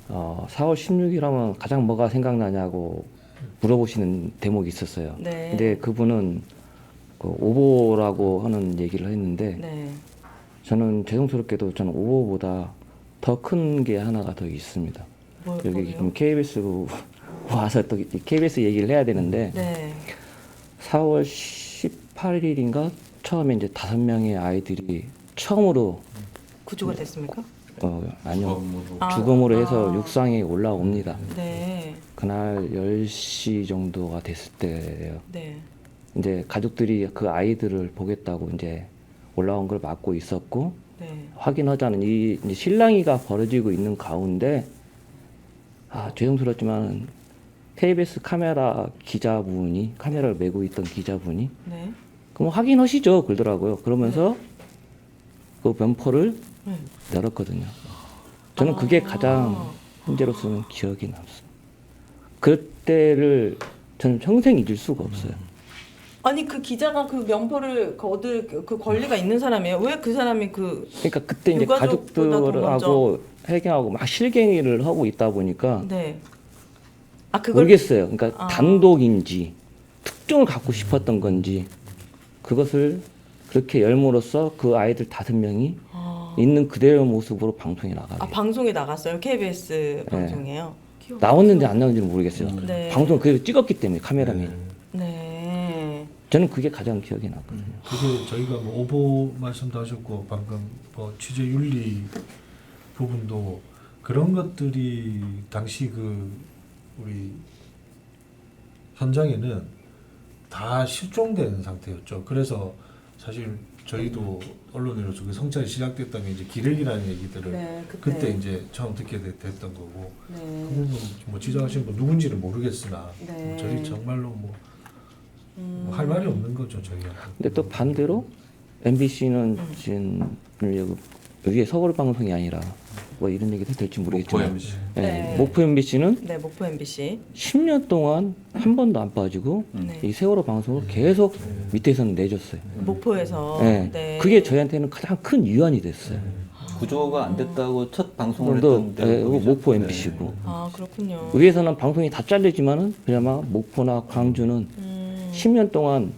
4월 16일 하면 가장 뭐가 생각나냐고 물어보시는 대목이 있었어요. 네. 근데 그분은 그 오보라고 하는 얘기를 했는데 네. 저는 죄송스럽게도 저는 오보보다 더 큰 게 하나가 더 있습니다. 여기 지금 KBS로 와서 또 KBS 얘기를 해야 되는데 네. 4월 18일인가 처음에 이제 5명의 아이들이 처음으로 구조가 됐습니까? 아니요. 아, 죽음으로 해서 육상에 올라옵니다. 네. 그날 10시 정도가 됐을 때예요. 네. 이제 가족들이 그 아이들을 보겠다고 이제 올라온 걸 막고 있었고, 네. 확인하자는 이 이제 실랑이가 벌어지고 있는 가운데, 죄송스럽지만 KBS 카메라를 메고 있던 기자분이 네. 그럼 확인하시죠 그러더라고요. 그러면서 그 면포를 네. 열었거든요. 저는 그게 가장 현재로서는 기억이 남습니다. 그때를 저는 평생 잊을 수가 없어요. 아니 그 기자가 그 명포를 얻을 그 권리가 있는 사람이에요. 왜 그 사람이 그러니까 그때 이제 유가족보다 더 가족들하고 해경하고 막 실갱이를 하고 있다 보니까 네. 그걸 모르겠어요. 그러니까 단독인지 특종을 갖고 싶었던 건지 그것을 그렇게 열므로써 그 아이들 5명이 있는 그대로 모습으로 방송에 나가요. 방송에 나갔어요. KBS 방송에요. 나왔는지 안 나왔는지는 모르겠어요. 네. 방송 그대로 찍었기 때문에 카메라맨이. 네. 저는 그게 가장 기억에 남거든요. 그게 저희가 뭐 오보 말씀도 하셨고 방금 뭐 취재 윤리 부분도 그런 것들이 당시 그 우리 현장에는 다 실종된 상태였죠. 그래서 사실 저희도 언론으로서 그 성찰이 시작됐던 게 이제 기레기라는 얘기들을 네, 그때 이제 처음 듣게 됐던 거고, 네. 그 부분 뭐 지적하신 분 누군지는 모르겠으나 네. 저희 정말로 할 말이 없는 거죠 저희한테. 근데 또 반대로 MBC는 지금 여기 서울 방송이 아니라 뭐 이런 얘기도 될지 모르겠지만 목포 MBC. 네. 목포 MBC는 네, 목포 MBC. 10년 동안 한 번도 안 빠지고 네. 이 세월호 방송을 계속 밑에서는 내줬어요. 목포에서. 네. 네. 그게 저희한테는 가장 큰 위안이 됐어요. 구조가 안 됐다고 첫 방송을 오늘도 했던 데가 거기죠? 목포 MBC고 그렇군요. 위에서는 방송이 다 잘리지만은 그나마 목포나 광주는 10년 동안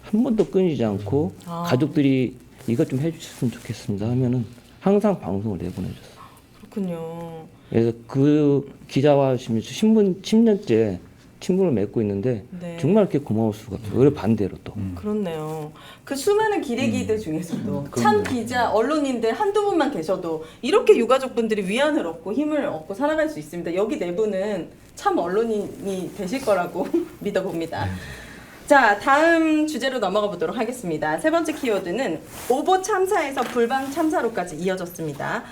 한 번도 끊이지 않고 가족들이 이것 좀 해주셨으면 좋겠습니다 하면은 항상 방송을 내보내줬어요. 그렇군요. 그래서 그 기자와 신문 10년째 친분을 맺고 있는데 네. 정말 이렇게 고마울 수가 없어요. 오히려 반대로 또. 그렇네요. 그 수많은 기레기들 중에서도 참 기자, 언론인들 한두 분만 계셔도 이렇게 유가족분들이 위안을 얻고 힘을 얻고 살아갈 수 있습니다. 여기 네 분은 참 언론인이 되실 거라고 믿어봅니다. 자, 다음 주제로 넘어가 보도록 하겠습니다. 세 번째 키워드는 오보 참사에서 불방 참사로까지 이어졌습니다.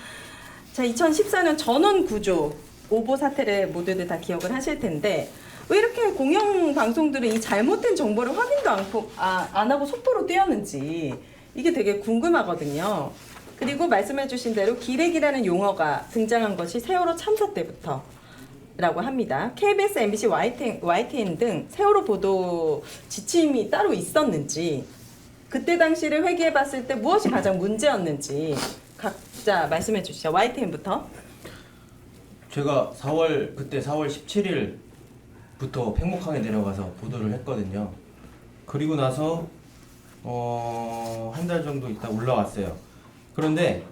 자, 2014년 전원 구조 오보 사태를 모두들 다 기억을 하실 텐데 왜 이렇게 공영 방송들은 이 잘못된 정보를 확인도 안 하고 속보로 띄었는지 이게 되게 궁금하거든요. 그리고 말씀해주신 대로 기레기라는 용어가 등장한 것이 세월호 참사 때부터 라고 합니다. KBS, MBC, YTN 등 세월호 보도 지침이 따로 있었는지 그때 당시를 회귀해봤을 때 무엇이 가장 문제였는지 각자 말씀해 주시죠. YTN부터. 제가 그때 4월 17일부터 팽목항에 내려가서 보도를 했거든요. 그리고 나서 한 달 정도 있다 올라왔어요. 그런데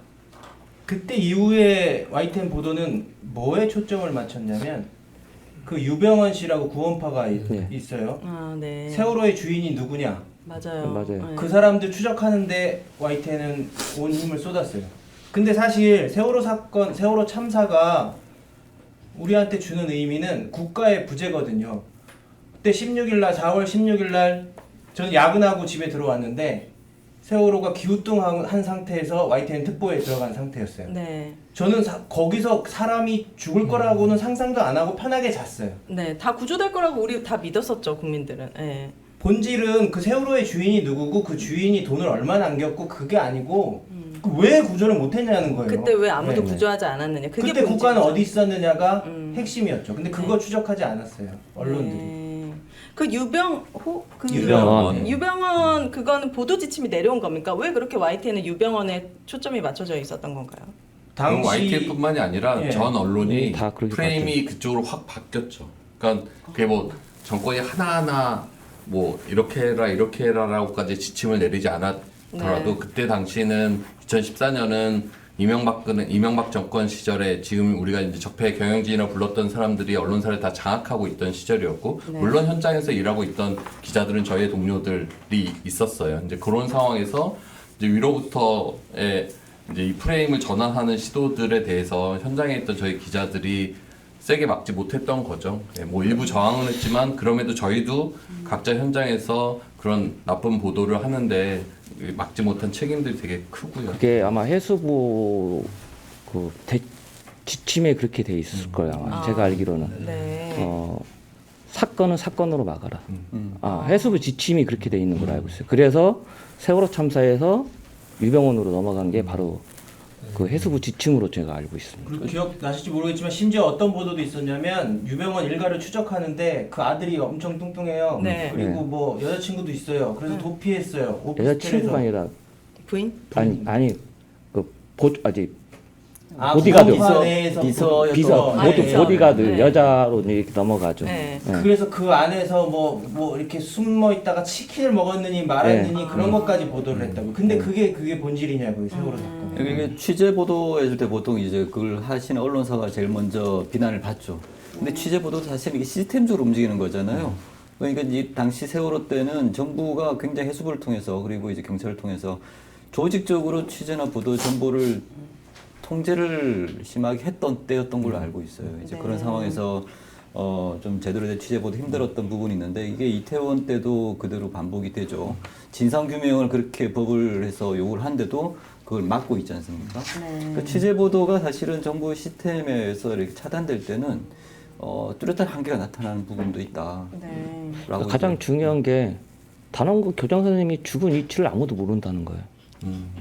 그때 이후에 YTN 보도는 뭐에 초점을 맞췄냐면 그 유병헌 씨라고 구원파가 있어요. 아, 네. 세월호의 주인이 누구냐? 맞아요. 맞아요. 그 사람들 추적하는데 YTN은 온 힘을 쏟았어요. 근데 사실 세월호 참사가 우리한테 주는 의미는 국가의 부재거든요. 그때 4월 16일 날 저는 야근하고 집에 들어왔는데 세월호가 기우뚱한 상태에서 YTN 특보에 들어간 상태였어요. 네. 저는 거기서 사람이 죽을 거라고는 상상도 안 하고 편하게 잤어요. 네, 다 구조될 거라고 우리 다 믿었었죠, 국민들은. 네. 본질은 그 세월호의 주인이 누구고 그 주인이 돈을 얼마 남겼고 그게 아니고 왜 구조를 못했냐는 거예요. 그때 왜 아무도 네. 구조하지 않았느냐. 그게 그때 국가는 본질이죠. 어디 있었느냐가 핵심이었죠. 근데 그거 추적하지 않았어요. 언론들이. 네. 그 유병헌. 유병헌 그거는 보도 지침이 내려온 겁니까? 왜 그렇게 YTN은 유병헌에 초점이 맞춰져 있었던 건가요? 당시 YTN뿐만이 아니라 예. 전 언론이 다 그렇게 프레임이 그쪽으로 확 바뀌었죠. 그러니까 그게 뭐 정권이 하나하나 뭐 이렇게 해라라고까지 지침을 내리지 않았더라도 네. 그때 당시는 2014년은 이명박 정권 시절에 지금 우리가 이제 적폐 경영진이라 불렀던 사람들이 언론사를 다 장악하고 있던 시절이었고 네. 물론 현장에서 일하고 있던 기자들은 저희의 동료들이 있었어요. 이제 그런 상황에서 이제 위로부터의 이제 이 프레임을 전환하는 시도들에 대해서 현장에 있던 저희 기자들이 세게 막지 못했던 거죠. 네, 뭐 일부 저항은 했지만 그럼에도 저희도 각자 현장에서 그런 나쁜 보도를 하는데 막지 못한 책임들이 되게 크고요. 그게 아마 해수부 지침에 그렇게 돼 있을 거예요. 아마. 제가 알기로는. 네. 사건은 사건으로 막아라. 해수부 지침이 그렇게 돼 있는 걸로 알고 있어요. 그래서 세월호 참사에서 유병헌으로 넘어간 게 바로 그 해수부 지침으로 제가 알고 있습니다. 그리고 기억나실지 모르겠지만 심지어 어떤 보도도 있었냐면 유병헌 일가를 추적하는데 그 아들이 엄청 뚱뚱해요. 네. 그리고 네. 뭐 여자친구도 있어요. 그래서 도피했어요. 여자친구가 아니라 부인? 아니 아직 보디가드. 보디가드 네. 여자로 이렇게 넘어가죠. 네. 네. 그래서 그 안에서 뭐 이렇게 숨어 있다가 치킨을 먹었느니 말았느니 그런 것까지 보도를 했다고. 근데 그게 본질이냐고요, 세월호 사건. 이게 취재 보도해줄 때 보통 이제 그걸 하시는 언론사가 제일 먼저 비난을 받죠. 근데 취재 보도도 사실 이게 시스템적으로 움직이는 거잖아요. 그러니까 이 당시 세월호 때는 정부가 굉장히 해수부를 통해서 그리고 이제 경찰을 통해서 조직적으로 취재나 보도 정보를 통제를 심하게 했던 때였던 걸로 알고 있어요. 이제 네. 그런 상황에서 좀 제대로 된 취재보도 힘들었던 부분이 있는데 이게 이태원 때도 그대로 반복이 되죠. 진상규명을 그렇게 법을 해서 요구를 한데도 그걸 막고 있지 않습니까? 네. 그러니까 취재보도가 사실은 정부 시스템에서 이렇게 차단될 때는 뚜렷한 한계가 나타나는 부분도 있다. 네. 라고 가장 중요한 게 단원고 교장 선생님이 죽은 위치를 아무도 모른다는 거예요.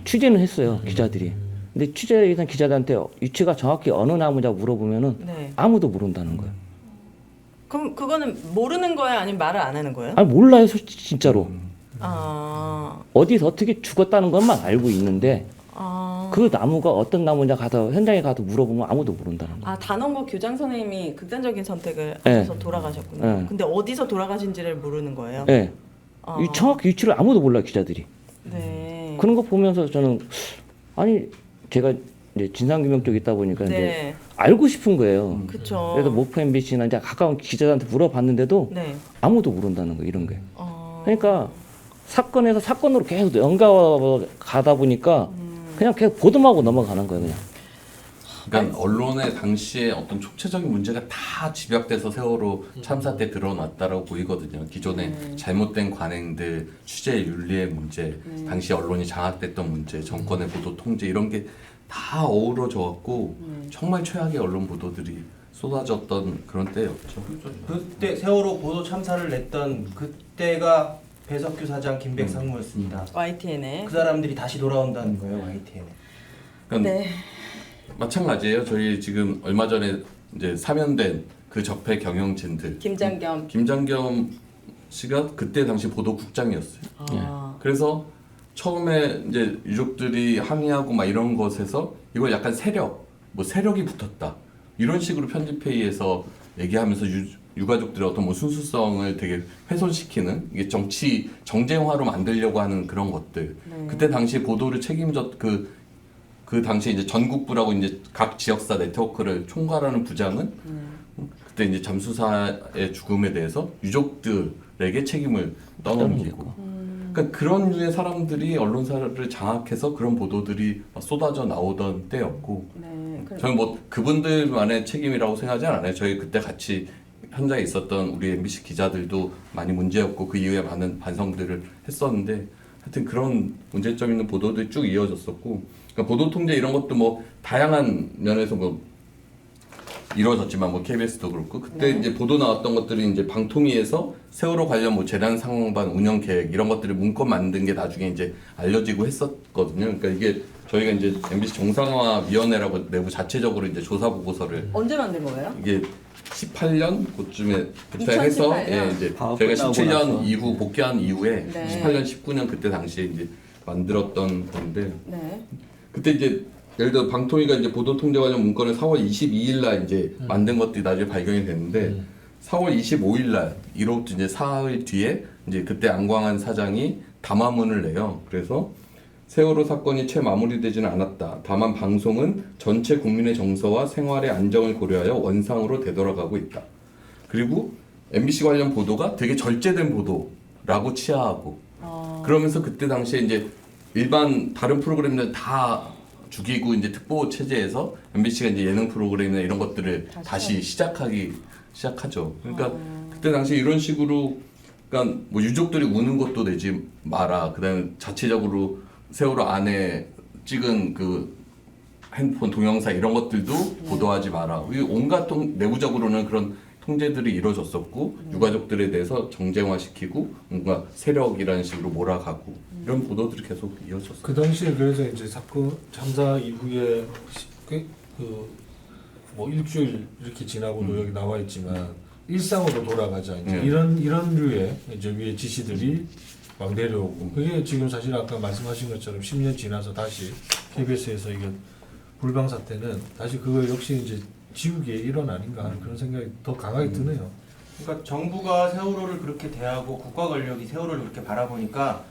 취재는 했어요, 기자들이. 근데 취재에 대한 기자들한테 위치가 정확히 어느 나무냐고 물어보면은 네. 아무도 모른다는 거예요. 그럼 그거는 모르는 거예요, 아니면 말을 안 하는 거예요? 아니 몰라요, 솔직히 진짜로. 아. 어디서 어떻게 죽었다는 것만 알고 있는데 아. 그 나무가 어떤 나무냐 가서 현장에 가서 물어보면 아무도 모른다는 거예요. 아, 단원고 교장 선생님이 극단적인 선택을 네. 하셔서 돌아가셨군요. 네. 근데 어디서 돌아가신지를 모르는 거예요? 네. 이 정확히 위치를 아무도 몰라요, 기자들이. 네. 그런 거 보면서 저는 아니 제가 이제 진상규명 쪽에 있다 보니까 네. 이제 알고 싶은 거예요. 그쵸. 그래서 모프 MBC나 이제 가까운 기자들한테 물어봤는데도 네. 아무도 모른다는 거 이런 게. 그러니까 사건에서 사건으로 계속 연가가 가다 보니까 그냥 계속 보도하고 넘어가는 거예요, 그냥. 그러니까 언론의 당시에 어떤 총체적인 문제가 다 집약돼서 세월호 참사 때 드러났다라고 보이거든요. 기존의 잘못된 관행들, 취재 윤리의 문제, 당시 언론이 장악됐던 문제, 정권의 보도 통제 이런 게 다 어우러져 갖고 정말 최악의 언론 보도들이 쏟아졌던 그런 때였죠. 그때 세월호 보도 참사를 냈던 그때가 배석규 사장, 김백 상무였습니다. YTN에 그 사람들이 다시 돌아온다는 거예요, YTN에. 그러니까 네. 마찬가지예요. 저희 지금 얼마 전에 이제 사면된 그 적폐 경영진들 김장겸 씨가 그때 당시 보도국장이었어요. 그래서 처음에 이제 유족들이 항의하고 막 이런 것에서 이걸 약간 세력이 붙었다 이런 식으로 편집회의에서 얘기하면서 유가족들의 어떤 뭐 순수성을 되게 훼손시키는 이게 정쟁화로 만들려고 하는 그런 것들. 그때 당시 보도를 책임졌 그 당시에 이제 전국부라고 이제 각 지역사 네트워크를 총괄하는 부장은 그때 이제 잠수사의 죽음에 대해서 유족들에게 책임을 떠넘기고. 그러니까 그런 류의 사람들이 언론사를 장악해서 그런 보도들이 쏟아져 나오던 때였고, 저는 뭐 그분들만의 책임이라고 생각하지 않아요. 저희 그때 같이 현장에 있었던 우리 MBC 기자들도 많이 문제였고 그 이후에 많은 반성들을 했었는데, 하여튼 그런 문제점 있는 보도들이 쭉 이어졌었고, 그러니까 보도 통제 이런 것도 뭐 다양한 면에서 뭐 이루어졌지만 뭐 KBS도 그렇고 그때 이제 보도 나왔던 것들이 이제 방통위에서 세월호 관련 뭐 재난 상황반 운영 계획 이런 것들을 문건 만든 게 나중에 이제 알려지고 했었거든요. 그러니까 이게 저희가 이제 MBC 정상화 위원회라고 내부 자체적으로 이제 조사 보고서를 언제 만든 거예요? 이게 18년 그쯤에 그때 2018년? 해서 예, 이제 저희가 17년 이후 복귀한 이후에 네. 18년 19년 그때 당시에 이제 만들었던 건데 네. 그때 이제 예를 들어 방통위가 이제 보도 통제 관련 문건을 4월 22일 날 이제 만든 것들이 나중에 발견이 됐는데 4월 25일 날 이로부터 이제 사흘 뒤에 이제 그때 안광한 사장이 담화문을 내요. 그래서 세월호 사건이 채 마무리되지는 않았다. 다만 방송은 전체 국민의 정서와 생활의 안정을 고려하여 원상으로 되돌아가고 있다. 그리고 MBC 관련 보도가 되게 절제된 보도라고 치하하고 그러면서 그때 당시에 이제 일반 다른 프로그램들 다 죽이고 이제 특보 체제에서 MBC가 이제 예능 프로그램이나 이런 것들을 다시 시작하죠. 그러니까 그때 당시 이런 식으로 그러니까 뭐 유족들이 우는 것도 내지 마라. 그다음에 자체적으로 세월호 안에 찍은 그 핸드폰 동영상 이런 것들도 보도하지 마라. 이 온갖 내부적으로는 그런 통제들이 이루어졌었고 유가족들에 대해서 정쟁화시키고 뭔가 세력이라는 식으로 몰아가고 이런 보도들이 계속 이어졌어요. 그 당시에 그래서 이제 사건 참사 이후에 뭐 일주일 이렇게 지나고도 여기 나와 있지만 일상으로 돌아가자 이제 이런 류의 이제 위에 지시들이 막 내려오고 그게 지금 사실 아까 말씀하신 것처럼 10년 지나서 다시 KBS에서 이게 불방 사태는 다시 그거 역시 이제 지우기의 일원 아닌가 하는 그런 생각이 더 강하게 드네요. 그러니까 정부가 세월호를 그렇게 대하고 국가 권력이 세월호를 그렇게 바라보니까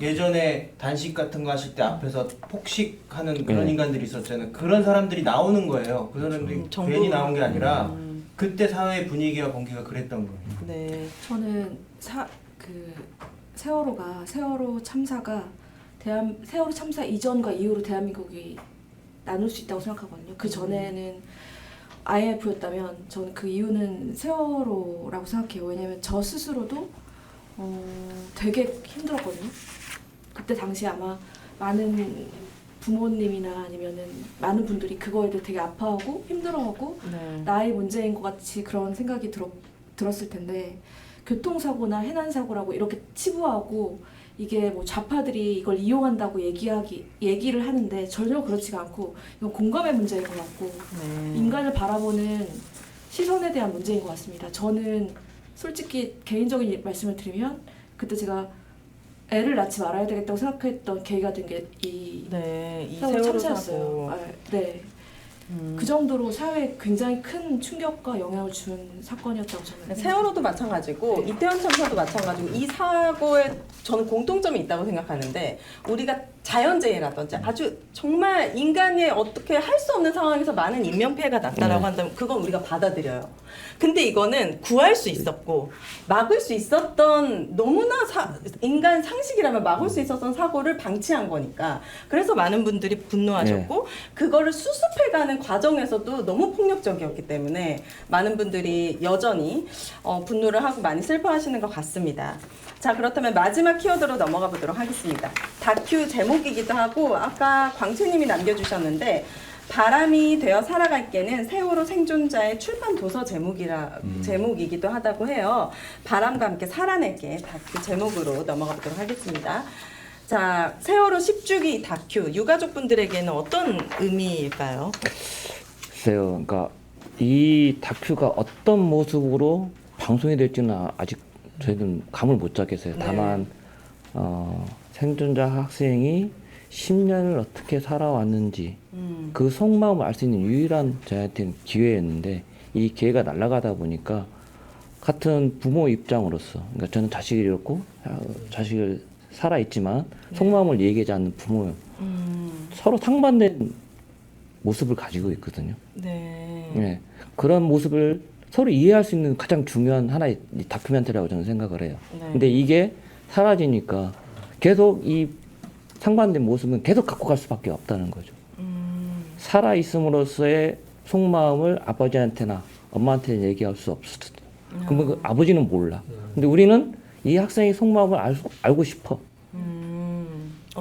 예전에 단식 같은 거 하실 때 앞에서 폭식하는 그런 인간들이 있었잖아요. 그런 사람들이 나오는 거예요. 그 사람들이 괜히 나온 게 아니라 그때 사회 분위기와 공기가 그랬던 거예요. 네. 저는 세월호 참사가 세월호 참사 이전과 이후로 대한민국이 나눌 수 있다고 생각하거든요. 그 전에는 IMF였다면 저는 그 이유는 세월호라고 생각해요. 왜냐면 저 스스로도 되게 힘들었거든요. 그때 당시 아마 많은 부모님이나 아니면은 많은 분들이 그거에 대해 되게 아파하고 힘들어하고 나의 문제인 것 같이 그런 생각이 들었을 텐데 교통사고나 해난사고라고 이렇게 치부하고 이게 뭐 좌파들이 이걸 이용한다고 얘기를 하는데 전혀 그렇지가 않고 이건 공감의 문제인 것 같고 인간을 바라보는 시선에 대한 문제인 것 같습니다. 저는 솔직히 개인적인 말씀을 드리면 그때 제가 애를 낳지 말아야 되겠다고 생각했던 계기가 된 게 이 세월호 참사였어요. 그 정도로 사회에 굉장히 큰 충격과 영향을 준 사건이었다고 저는 세월호도 마찬가지고 이태원 참사도 마찬가지고 이 사고에 저는 공통점이 있다고 생각하는데 우리가 자연재해라든지 아주 정말 인간이 어떻게 할 수 없는 상황에서 많은 인명피해가 났다라고 한다면 그건 우리가 받아들여요. 근데 이거는 구할 수 있었고 막을 수 있었던 너무나 인간 상식이라면 막을 수 있었던 사고를 방치한 거니까 그래서 많은 분들이 분노하셨고 그거를 수습해가는 과정에서도 너무 폭력적이었기 때문에 많은 분들이 여전히 분노를 하고 많이 슬퍼하시는 것 같습니다. 자, 그렇다면 마지막 키워드로 넘어가 보도록 하겠습니다. 다큐 제목이기도 하고 아까 광채님이 남겨주셨는데 바람이 되어 살아갈게는 세월호 생존자의 출판 도서 제목이기도 하다고 해요. 바람과 함께 살아낼게 다큐 제목으로 넘어가 보도록 하겠습니다. 자, 세월호 10주기 다큐 유가족분들에게는 어떤 의미일까요? 글쎄요. 그러니까 이 다큐가 어떤 모습으로 방송이 될지는 아직 저희는 감을 못 잡겠어요. 네. 다만 생존자 학생이 10년을 어떻게 살아왔는지 그 속마음을 알 수 있는 유일한 저희한테는 기회였는데 이 기회가 날아가다 보니까 같은 부모 입장으로서 그러니까 저는 자식을 잃었고 자식을 살아있지만 속마음을 얘기하지 않는 부모예요. 서로 상반된 모습을 가지고 있거든요. 네. 네. 그런 모습을 서로 이해할 수 있는 가장 중요한 하나의 다큐멘터리라고 저는 생각을 해요. 네. 근데 이게 사라지니까 계속 이 상반된 모습은 계속 갖고 갈 수밖에 없다는 거죠. 살아있음으로써의 속마음을 아버지한테나 엄마한테 얘기할 수 없을 때. 그러면 그 아버지는 몰라. 근데 우리는 이 학생의 속마음을 알고 싶어.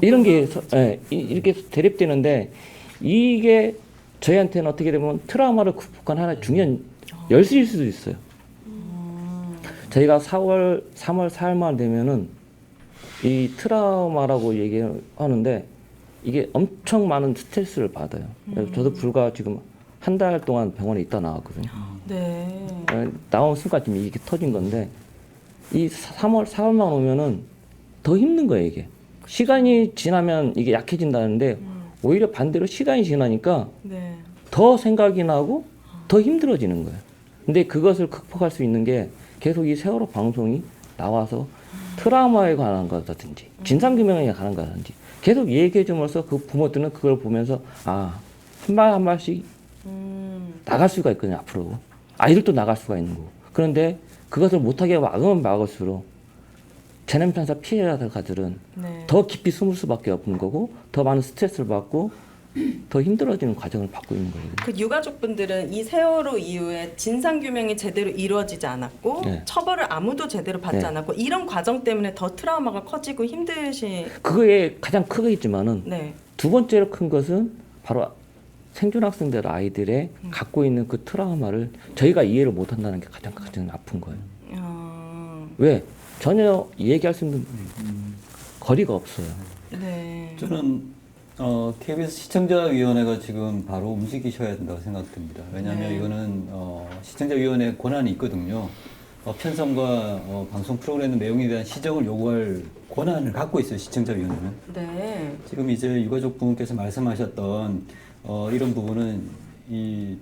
이런 게 이렇게 대립되는데 이게 저희한테는 어떻게 되면 트라우마를 극복한 하나의 중요한 열쇠일 수도 있어요. 저희가 3월 4일만 되면은 이 트라우마라고 얘기하는데 이게 엄청 많은 스트레스를 받아요. 저도 불과 지금 한 달 동안 병원에 있다 나왔거든요. 네. 나온 순간 지금 이게 터진 건데 이 3월 4월만 오면은 더 힘든 거예요. 이게 시간이 지나면 이게 약해진다는데 오히려 반대로 시간이 지나니까 네. 더 생각이 나고 더 힘들어지는 거예요. 근데 그것을 극복할 수 있는 게 계속 이 세월호 방송이 나와서 트라우마에 관한 거라든지 진상규명에 관한 거라든지 계속 얘기해 줌으로써 그 부모들은 그걸 보면서 한 발 한 발씩 나갈 수가 있거든요. 앞으로 아이들도 나갈 수가 있는 거고. 그런데 그것을 못하게 막으면 막을수록 재난편사 피해자들은 네. 더 깊이 숨을 수밖에 없는 거고 더 많은 스트레스를 받고 더 힘들어지는 과정을 받고 있는 거예요. 그 유가족분들은 이 세월호 이후에 진상규명이 제대로 이루어지지 않았고 네. 처벌을 아무도 제대로 받지 네. 않았고 이런 과정 때문에 더 트라우마가 커지고 힘드신 그거에 가장 크겠지만은 네. 두 번째로 큰 것은 바로 생존 학생들 아이들의 갖고 있는 그 트라우마를 저희가 이해를 못한다는 게 가장 아픈 거예요. 왜? 전혀 얘기할 수 있는 거리가 없어요. 네. 저는 KBS 시청자위원회가 지금 바로 움직이셔야 된다고 생각됩니다. 왜냐하면 네. 이거는 시청자위원회 권한이 있거든요. 편성과 방송 프로그램 내용에 대한 시정을 요구할 권한을 갖고 있어요. 시청자위원회는. 네. 지금 이제 유가족 분께서 말씀하셨던 이런 부분은 이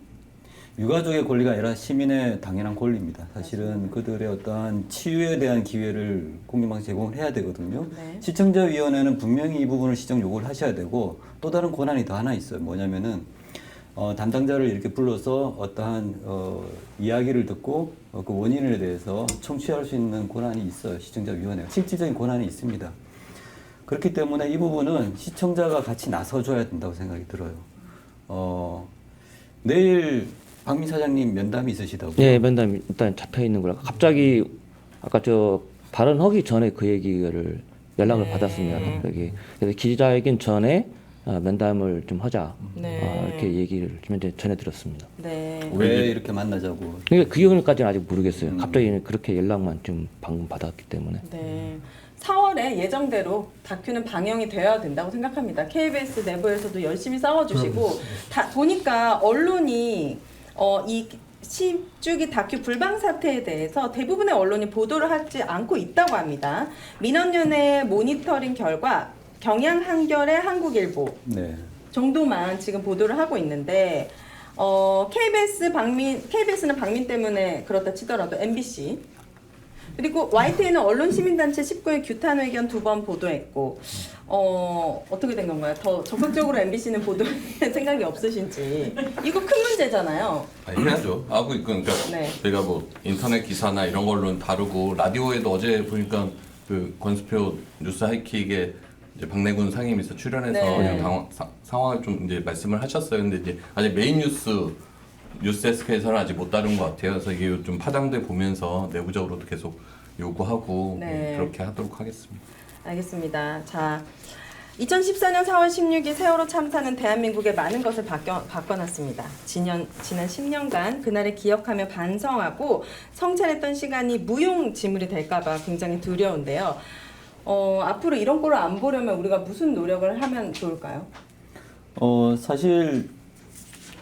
유가족의 권리가 아니라 시민의 당연한 권리입니다. 사실은 그들의 어떠한 치유에 대한 기회를 공개방송 제공을 해야 되거든요. 네. 시청자위원회는 분명히 이 부분을 시정 요구를 하셔야 되고 또 다른 권한이 더 하나 있어요. 뭐냐면은 담당자를 이렇게 불러서 어떠한 이야기를 듣고 그 원인에 대해서 청취할 수 있는 권한이 있어요. 시청자위원회가 실질적인 권한이 있습니다. 그렇기 때문에 이 부분은 시청자가 같이 나서줘야 된다고 생각이 들어요. 내일 박민 사장님 면담이 있으시다고요? 네, 면담 일단 잡혀 있는 거라. 갑자기 아까 저 발언하기 전에 그 얘기를 연락을 네. 받았습니다. 갑자기. 그래서 기자회견 전에 면담을 좀 하자. 네. 이렇게 얘기를 좀 전해드렸습니다. 네. 왜 이렇게 만나자고? 그러니까 그 이유까지는 아직 모르겠어요. 갑자기 그렇게 연락만 좀 방금 받았기 때문에. 네. 4월에 예정대로 다큐는 방영이 되어야 된다고 생각합니다. KBS 내부에서도 열심히 싸워주시고 보니까 언론이 이 10주기 다큐 불방 사태에 대해서 대부분의 언론이 보도를 하지 않고 있다고 합니다. 민원연의 모니터링 결과 경향 한겨레 한국일보 네. 정도만 지금 보도를 하고 있는데 KBS는 방민 때문에 그렇다 치더라도 MBC 그리고 YTN은 언론시민단체 19일 규탄 의견 2번 보도했고 어떻게 된 건가요? 더 적극적으로 MBC는 보도할 생각이 없으신지 이거 큰 문제잖아요. 해야죠. 그러니까 네. 저희가 뭐 인터넷 기사나 이런 걸로는 다루고 라디오에도 어제 보니까 그 권수표 뉴스 하이킥에 이제 박래군 상임에서 출연해서 네. 이런 상황을 좀 이제 말씀을 하셨어요. 근데 이제 아직 메인 뉴스데스크에서는 아직 못 다룬 것 같아요. 그래서 이게 좀 파장돼 보면서 내부적으로도 계속 요구하고 네. 그렇게 하도록 하겠습니다. 알겠습니다. 자, 2014년 4월 16일 세월호 참사는 대한민국의 많은 것을 바꿔놨습니다. 지난 10년간 그날을 기억하며 반성하고 성찰했던 시간이 무용지물이 될까봐 굉장히 두려운데요. 앞으로 이런 꼴을 안 보려면 우리가 무슨 노력을 하면 좋을까요? 사실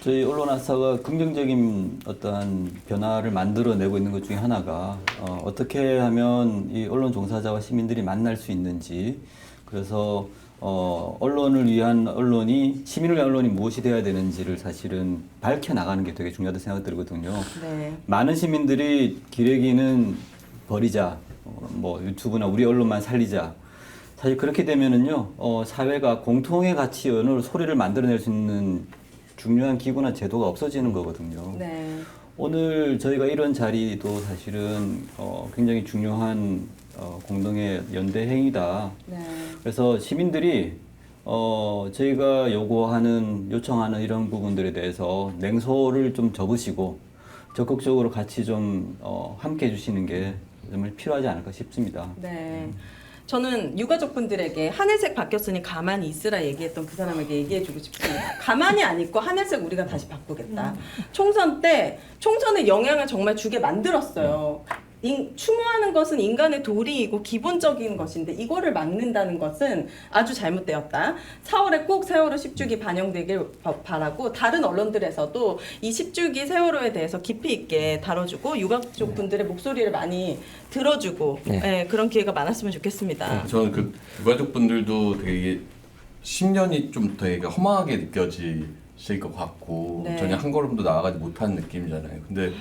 저희 언론사가 긍정적인 어떠한 변화를 만들어내고 있는 것 중에 하나가 어떻게 하면 이 언론 종사자와 시민들이 만날 수 있는지, 그래서 언론을 위한 언론이, 시민을 위한 언론이 무엇이 되어야 되는지를 사실은 밝혀나가는 게 되게 중요하다고 생각들거든요. 네. 많은 시민들이 기레기는 버리자, 뭐 유튜브나 우리 언론만 살리자. 사실 그렇게 되면은요, 사회가 공통의 가치 언어로 소리를 만들어낼 수 있는 중요한 기구나 제도가 없어지는 거거든요. 네. 오늘 저희가 이런 자리도 사실은 굉장히 중요한 공동의 연대 행위다. 네. 그래서 시민들이 저희가 요청하는 이런 부분들에 대해서 냉소를 좀 접으시고 적극적으로 같이 좀 함께 해주시는 게 정말 필요하지 않을까 싶습니다. 네. 저는 유가족분들에게 하늘색 바뀌었으니 가만히 있으라 얘기했던 그 사람에게 얘기해주고 싶습니다. 가만히 안 있고 하늘색 우리가 다시 바꾸겠다. 총선 때 총선의 영향을 정말 주게 만들었어요. 추모하는 것은 인간의 도리이고 기본적인 것인데 이거를 막는다는 것은 아주 잘못되었다. 4월에 꼭 세월호 10주기 반영되길 바라고 다른 언론들에서도 이 10주기 세월호에 대해서 깊이 있게 다뤄주고 유가족 분들의 목소리를 많이 들어주고 그런 기회가 많았으면 좋겠습니다. 저는 그 유가족분들도 되게 10년이 좀 되게 허망하게 느껴지실 것 같고 전혀 한 걸음도 나아가지 못한 느낌이잖아요. 근데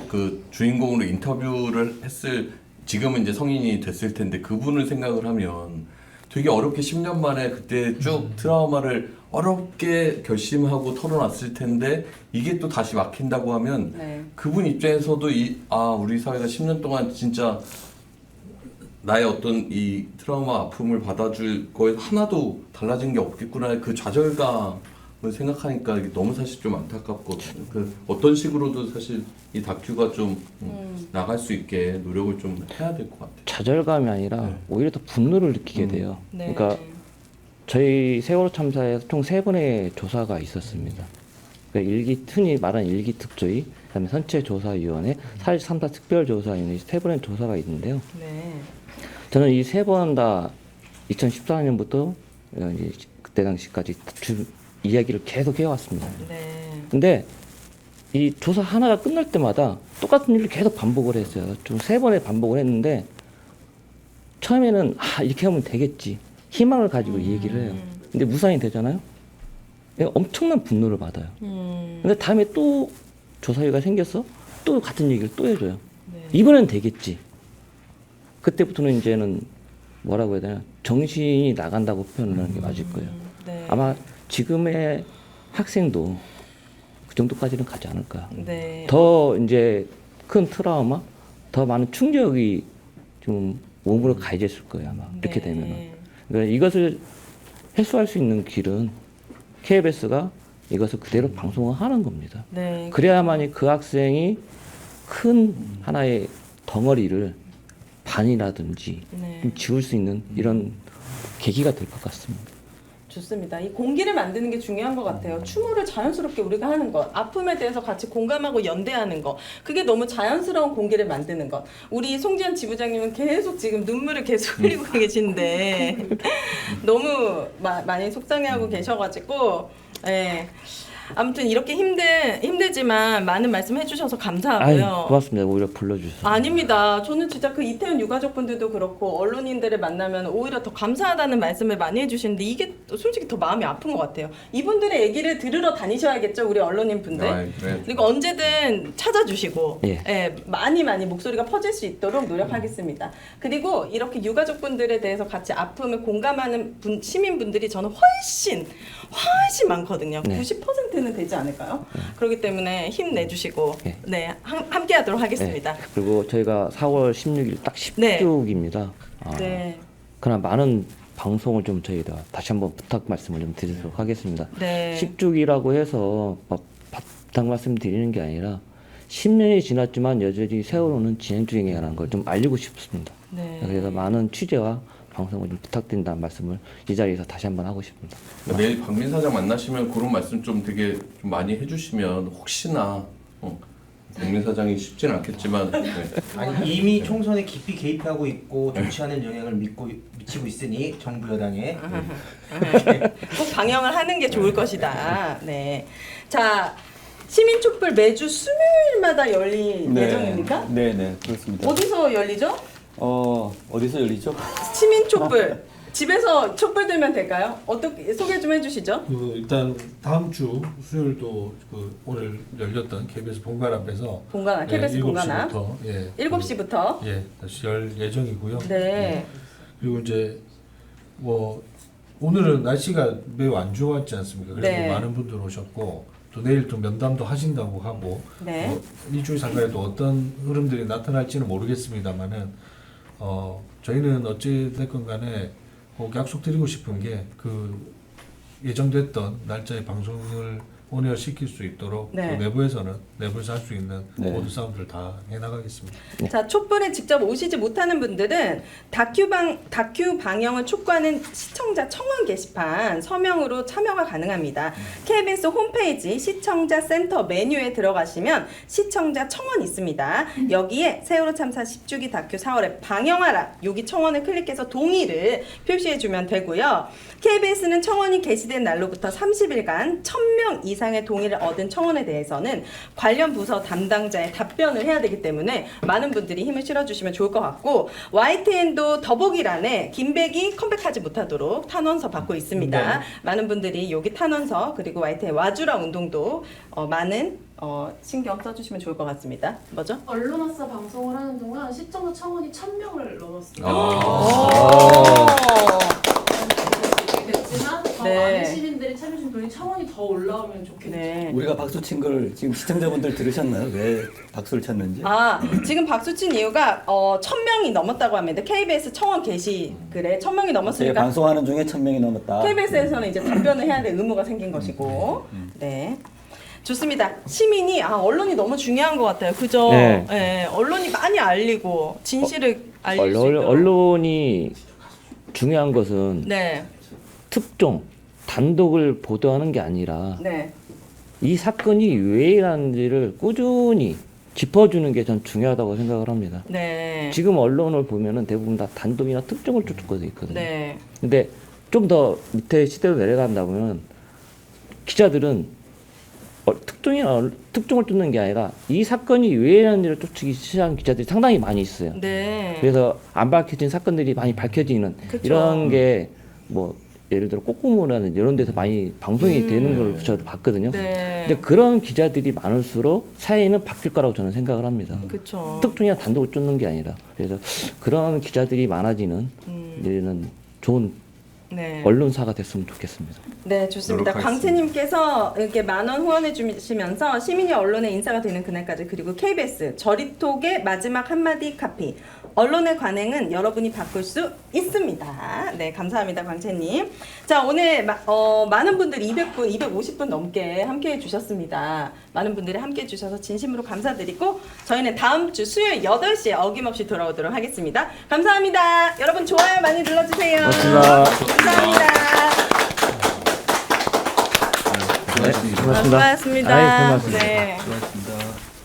그 주인공으로 인터뷰를 했을, 지금은 이제 성인이 됐을 텐데 그분을 생각을 하면 되게 어렵게 10년 만에 그때 쭉 트라우마를 어렵게 결심하고 털어놨을 텐데 이게 또 다시 막힌다고 하면 그분 입장에서도 우리 사회가 10년 동안 진짜 나의 어떤 이 트라우마 아픔을 받아줄 거에 하나도 달라진 게 없겠구나, 그 좌절감을 생각하니까 이게 너무 사실 좀 안타깝거든요. 어떤 식으로도 사실 이 다큐가 좀 나갈 수 있게 노력을 좀 해야 될 것 같아요. 좌절감이 아니라 오히려 더 분노를 느끼게 돼요. 그러니까 저희 세월호 참사에서 총 3번의 조사가 있었습니다. 그러니까 흔히 말하는 일기 특조위, 그다음에 선체조사위원회, 4.3사 특별조사위원회 3번의 조사가 있는데요. 저는 이 3번 다 2014년부터 그때 당시까지 이야기를 계속 해왔습니다. 근데 이 조사 하나가 끝날 때마다 똑같은 일을 계속 반복을 했어요. 좀 3번에 반복을 했는데 처음에는 이렇게 하면 되겠지, 희망을 가지고 이 얘기를 해요. 근데 무산이 되잖아요. 엄청난 분노를 받아요. 근데 다음에 또 조사위가 생겼어? 또 같은 얘기를 또 해줘요. 이번엔 되겠지. 그때부터는 이제는 뭐라고 해야 되나, 정신이 나간다고 표현을 하는 게 맞을 거예요. 아마 지금의 학생도 그 정도까지는 가지 않을까. 더 이제 큰 트라우마, 더 많은 충격이 좀 몸으로 가해졌을 거예요, 아마. 이렇게 되면은. 그러니까 이것을 해소할 수 있는 길은 KBS가 이것을 그대로 방송을 하는 겁니다. 그래야만이 그 학생이 큰 하나의 덩어리를 반이라든지 좀 지울 수 있는 이런 계기가 될 것 같습니다. 좋습니다. 이 공기를 만드는 게 중요한 것 같아요. 추모를 자연스럽게 우리가 하는 것, 아픔에 대해서 같이 공감하고 연대하는 것, 그게 너무 자연스러운 공기를 만드는 것. 우리 송지현 지부장님은 계속 지금 눈물을 계속 흘리고 계신데 너무 많이 속상해하고 계셔가지고 아무튼 이렇게 힘들지만 많은 말씀 해주셔서 감사하고요. 고맙습니다. 오히려 불러주셔서. 아닙니다. 저는 진짜 그 이태원 유가족분들도 그렇고 언론인들을 만나면 오히려 더 감사하다는 말씀을 많이 해주시는데 이게 솔직히 더 마음이 아픈 것 같아요. 이분들의 얘기를 들으러 다니셔야겠죠, 우리 언론인 분들. 그리고 언제든 찾아주시고 많이 목소리가 퍼질 수 있도록 노력하겠습니다. 그리고 이렇게 유가족분들에 대해서 같이 아픔을 공감하는 시민분들이 저는 훨씬 많거든요. 90%는 되지 않을까요? 그렇기 때문에 힘내주시고 함께하도록 하겠습니다. 그리고 저희가 4월 16일 딱 10주기입니다. 그러나 많은 방송을 좀 저희가 다시 한번 부탁 말씀을 좀 드리도록 하겠습니다. 네. 10주기라고 해서 부탁 말씀 드리는 게 아니라 10년이 지났지만 여전히 세월호는 진행 중이라는 걸 좀 알리고 싶습니다. 네. 그래서 많은 취재와 방송을 좀 부탁드린다는 말씀을 이 자리에서 다시 한번 하고 싶습니다. 내일 박민 사장 만나시면 그런 말씀 좀 되게 좀 많이 해주시면 혹시나 박민 사장이 쉽진 않겠지만 네. 아니 이미 총선에 깊이 개입하고 있고 좋지 않은 영향을 미치고 있으니 정부 여당에 꼭 방영을 하는 게 좋을 것이다. 네. 자, 시민 촛불 매주 수요일마다 열릴 예정입니까? 네, 그렇습니다. 어디서 열리죠? 어디서 열리죠? 시민 촛불. 집에서 촛불 들면 될까요? 어떻게 소개 좀 해주시죠? 일단 다음 주 수요일도 오늘 열렸던 KBS 본관 앞에서 본관 앞, KBS 본관 앞 7시부터 7시부터 다시 열 예정이고요. 네. 그리고 이제 뭐 오늘은 날씨가 매우 안 좋았지 않습니까? 그래서 네. 많은 분들 오셨고 또 내일 또 면담도 하신다고 하고 네. 일주일 상간에도 어떤 흐름들이 나타날지는 모르겠습니다만은 저희는 어찌 됐건 간에 꼭 약속드리고 싶은 게 예정됐던 날짜의 방송을 온에어시킬 수 있도록 네. 또 내부에서 할 수 있는 네. 모든 싸움들을 다 해나가겠습니다. 자, 촛불에 직접 오시지 못하는 분들은 다큐 방영을 촉구하는 시청자 청원 게시판 서명으로 참여가 가능합니다. KBS 홈페이지 시청자 센터 메뉴에 들어가시면 시청자 청원 있습니다. 여기에 세월호 참사 10주기 다큐 4월에 방영하라 여기 청원을 클릭해서 동의를 표시해 주면 되고요. KBS는 청원이 게시된 날로부터 30일간 1000명 이상의 동의를 얻은 청원에 대해서는 관련 부서 담당자의 답변을 해야 되기 때문에 많은 분들이 힘을 실어주시면 좋을 것 같고 YTN도 더보기란에 김백이 컴백하지 못하도록 탄원서 받고 있습니다. 네. 많은 분들이 여기 탄원서 그리고 YTN 와주라 운동도 많은 신경 써주시면 좋을 것 같습니다. 뭐죠? 언론화사 방송을 하는 동안 시청자 청원이 1000명을 넘었습니다. 됐지만 더 네. 많은 시민들이 참여 좀 청원이 더 올라오면 좋겠죠. 네. 우리가 박수 친 걸 지금 시청자분들 들으셨나요? 왜 박수를 쳤는지? 지금 박수 친 이유가 1000명이 넘었다고 합니다. KBS 청원 게시글에 1000명이 제가 넘었으니까 방송하는 중에 1000명이 넘었다. KBS에서는 이제 답변을 해야 될 의무가 생긴 것이고. 네. 좋습니다. 시민이 언론이 너무 중요한 것 같아요. 그죠? 네. 네, 언론이 많이 알리고 진실을 알릴 수 있도록. 언론이 중요한 것은 네. 특종, 단독을 보도하는 게 아니라 네. 이 사건이 왜 일어났는지를 꾸준히 짚어주는 게 전 중요하다고 생각을 합니다. 네. 지금 언론을 보면은 대부분 다 단독이나 특종을 쫓고 있거든요. 네. 근데 좀 더 밑에 시대로 내려간다 보면 기자들은 특종이나 특종을 쫓는 게 아니라 이 사건이 왜 일어났는지를 쫓기 시작한 기자들이 상당히 많이 있어요. 네. 그래서 안 밝혀진 사건들이 많이 밝혀지는 그쵸. 이런 게 뭐 예를 들어 꼬꼬무라는 이런 데서 많이 방송이 되는 걸 저도 봤거든요. 네. 근데 그런 기자들이 많을수록 사회는 바뀔 거라고 저는 생각을 합니다. 그렇죠. 특종이나 단독을 쫓는 게 아니라 그래서 그런 기자들이 많아지는 이런 좋은 네. 언론사가 됐으면 좋겠습니다. 네, 좋습니다. 광채님께서 이렇게 10,000원 후원해 주시면서 시민이 언론의 인사가 되는 그날까지 그리고 KBS 저리톡의 마지막 한마디 카피 언론의 관행은 여러분이 바꿀 수 있습니다. 네, 감사합니다, 광채님. 자, 오늘 많은 분들이 200분, 250분 넘게 함께해 주셨습니다. 많은 분들이 함께해 주셔서 진심으로 감사드리고 저희는 다음 주 수요일 8시에 어김없이 돌아오도록 하겠습니다. 감사합니다. 여러분 좋아요 많이 눌러주세요. 고맙습니다. 감사합니다. 네, 고맙습니다. 수고하셨습니다. 아이, 고맙습니다. 네. 수고하셨습니다.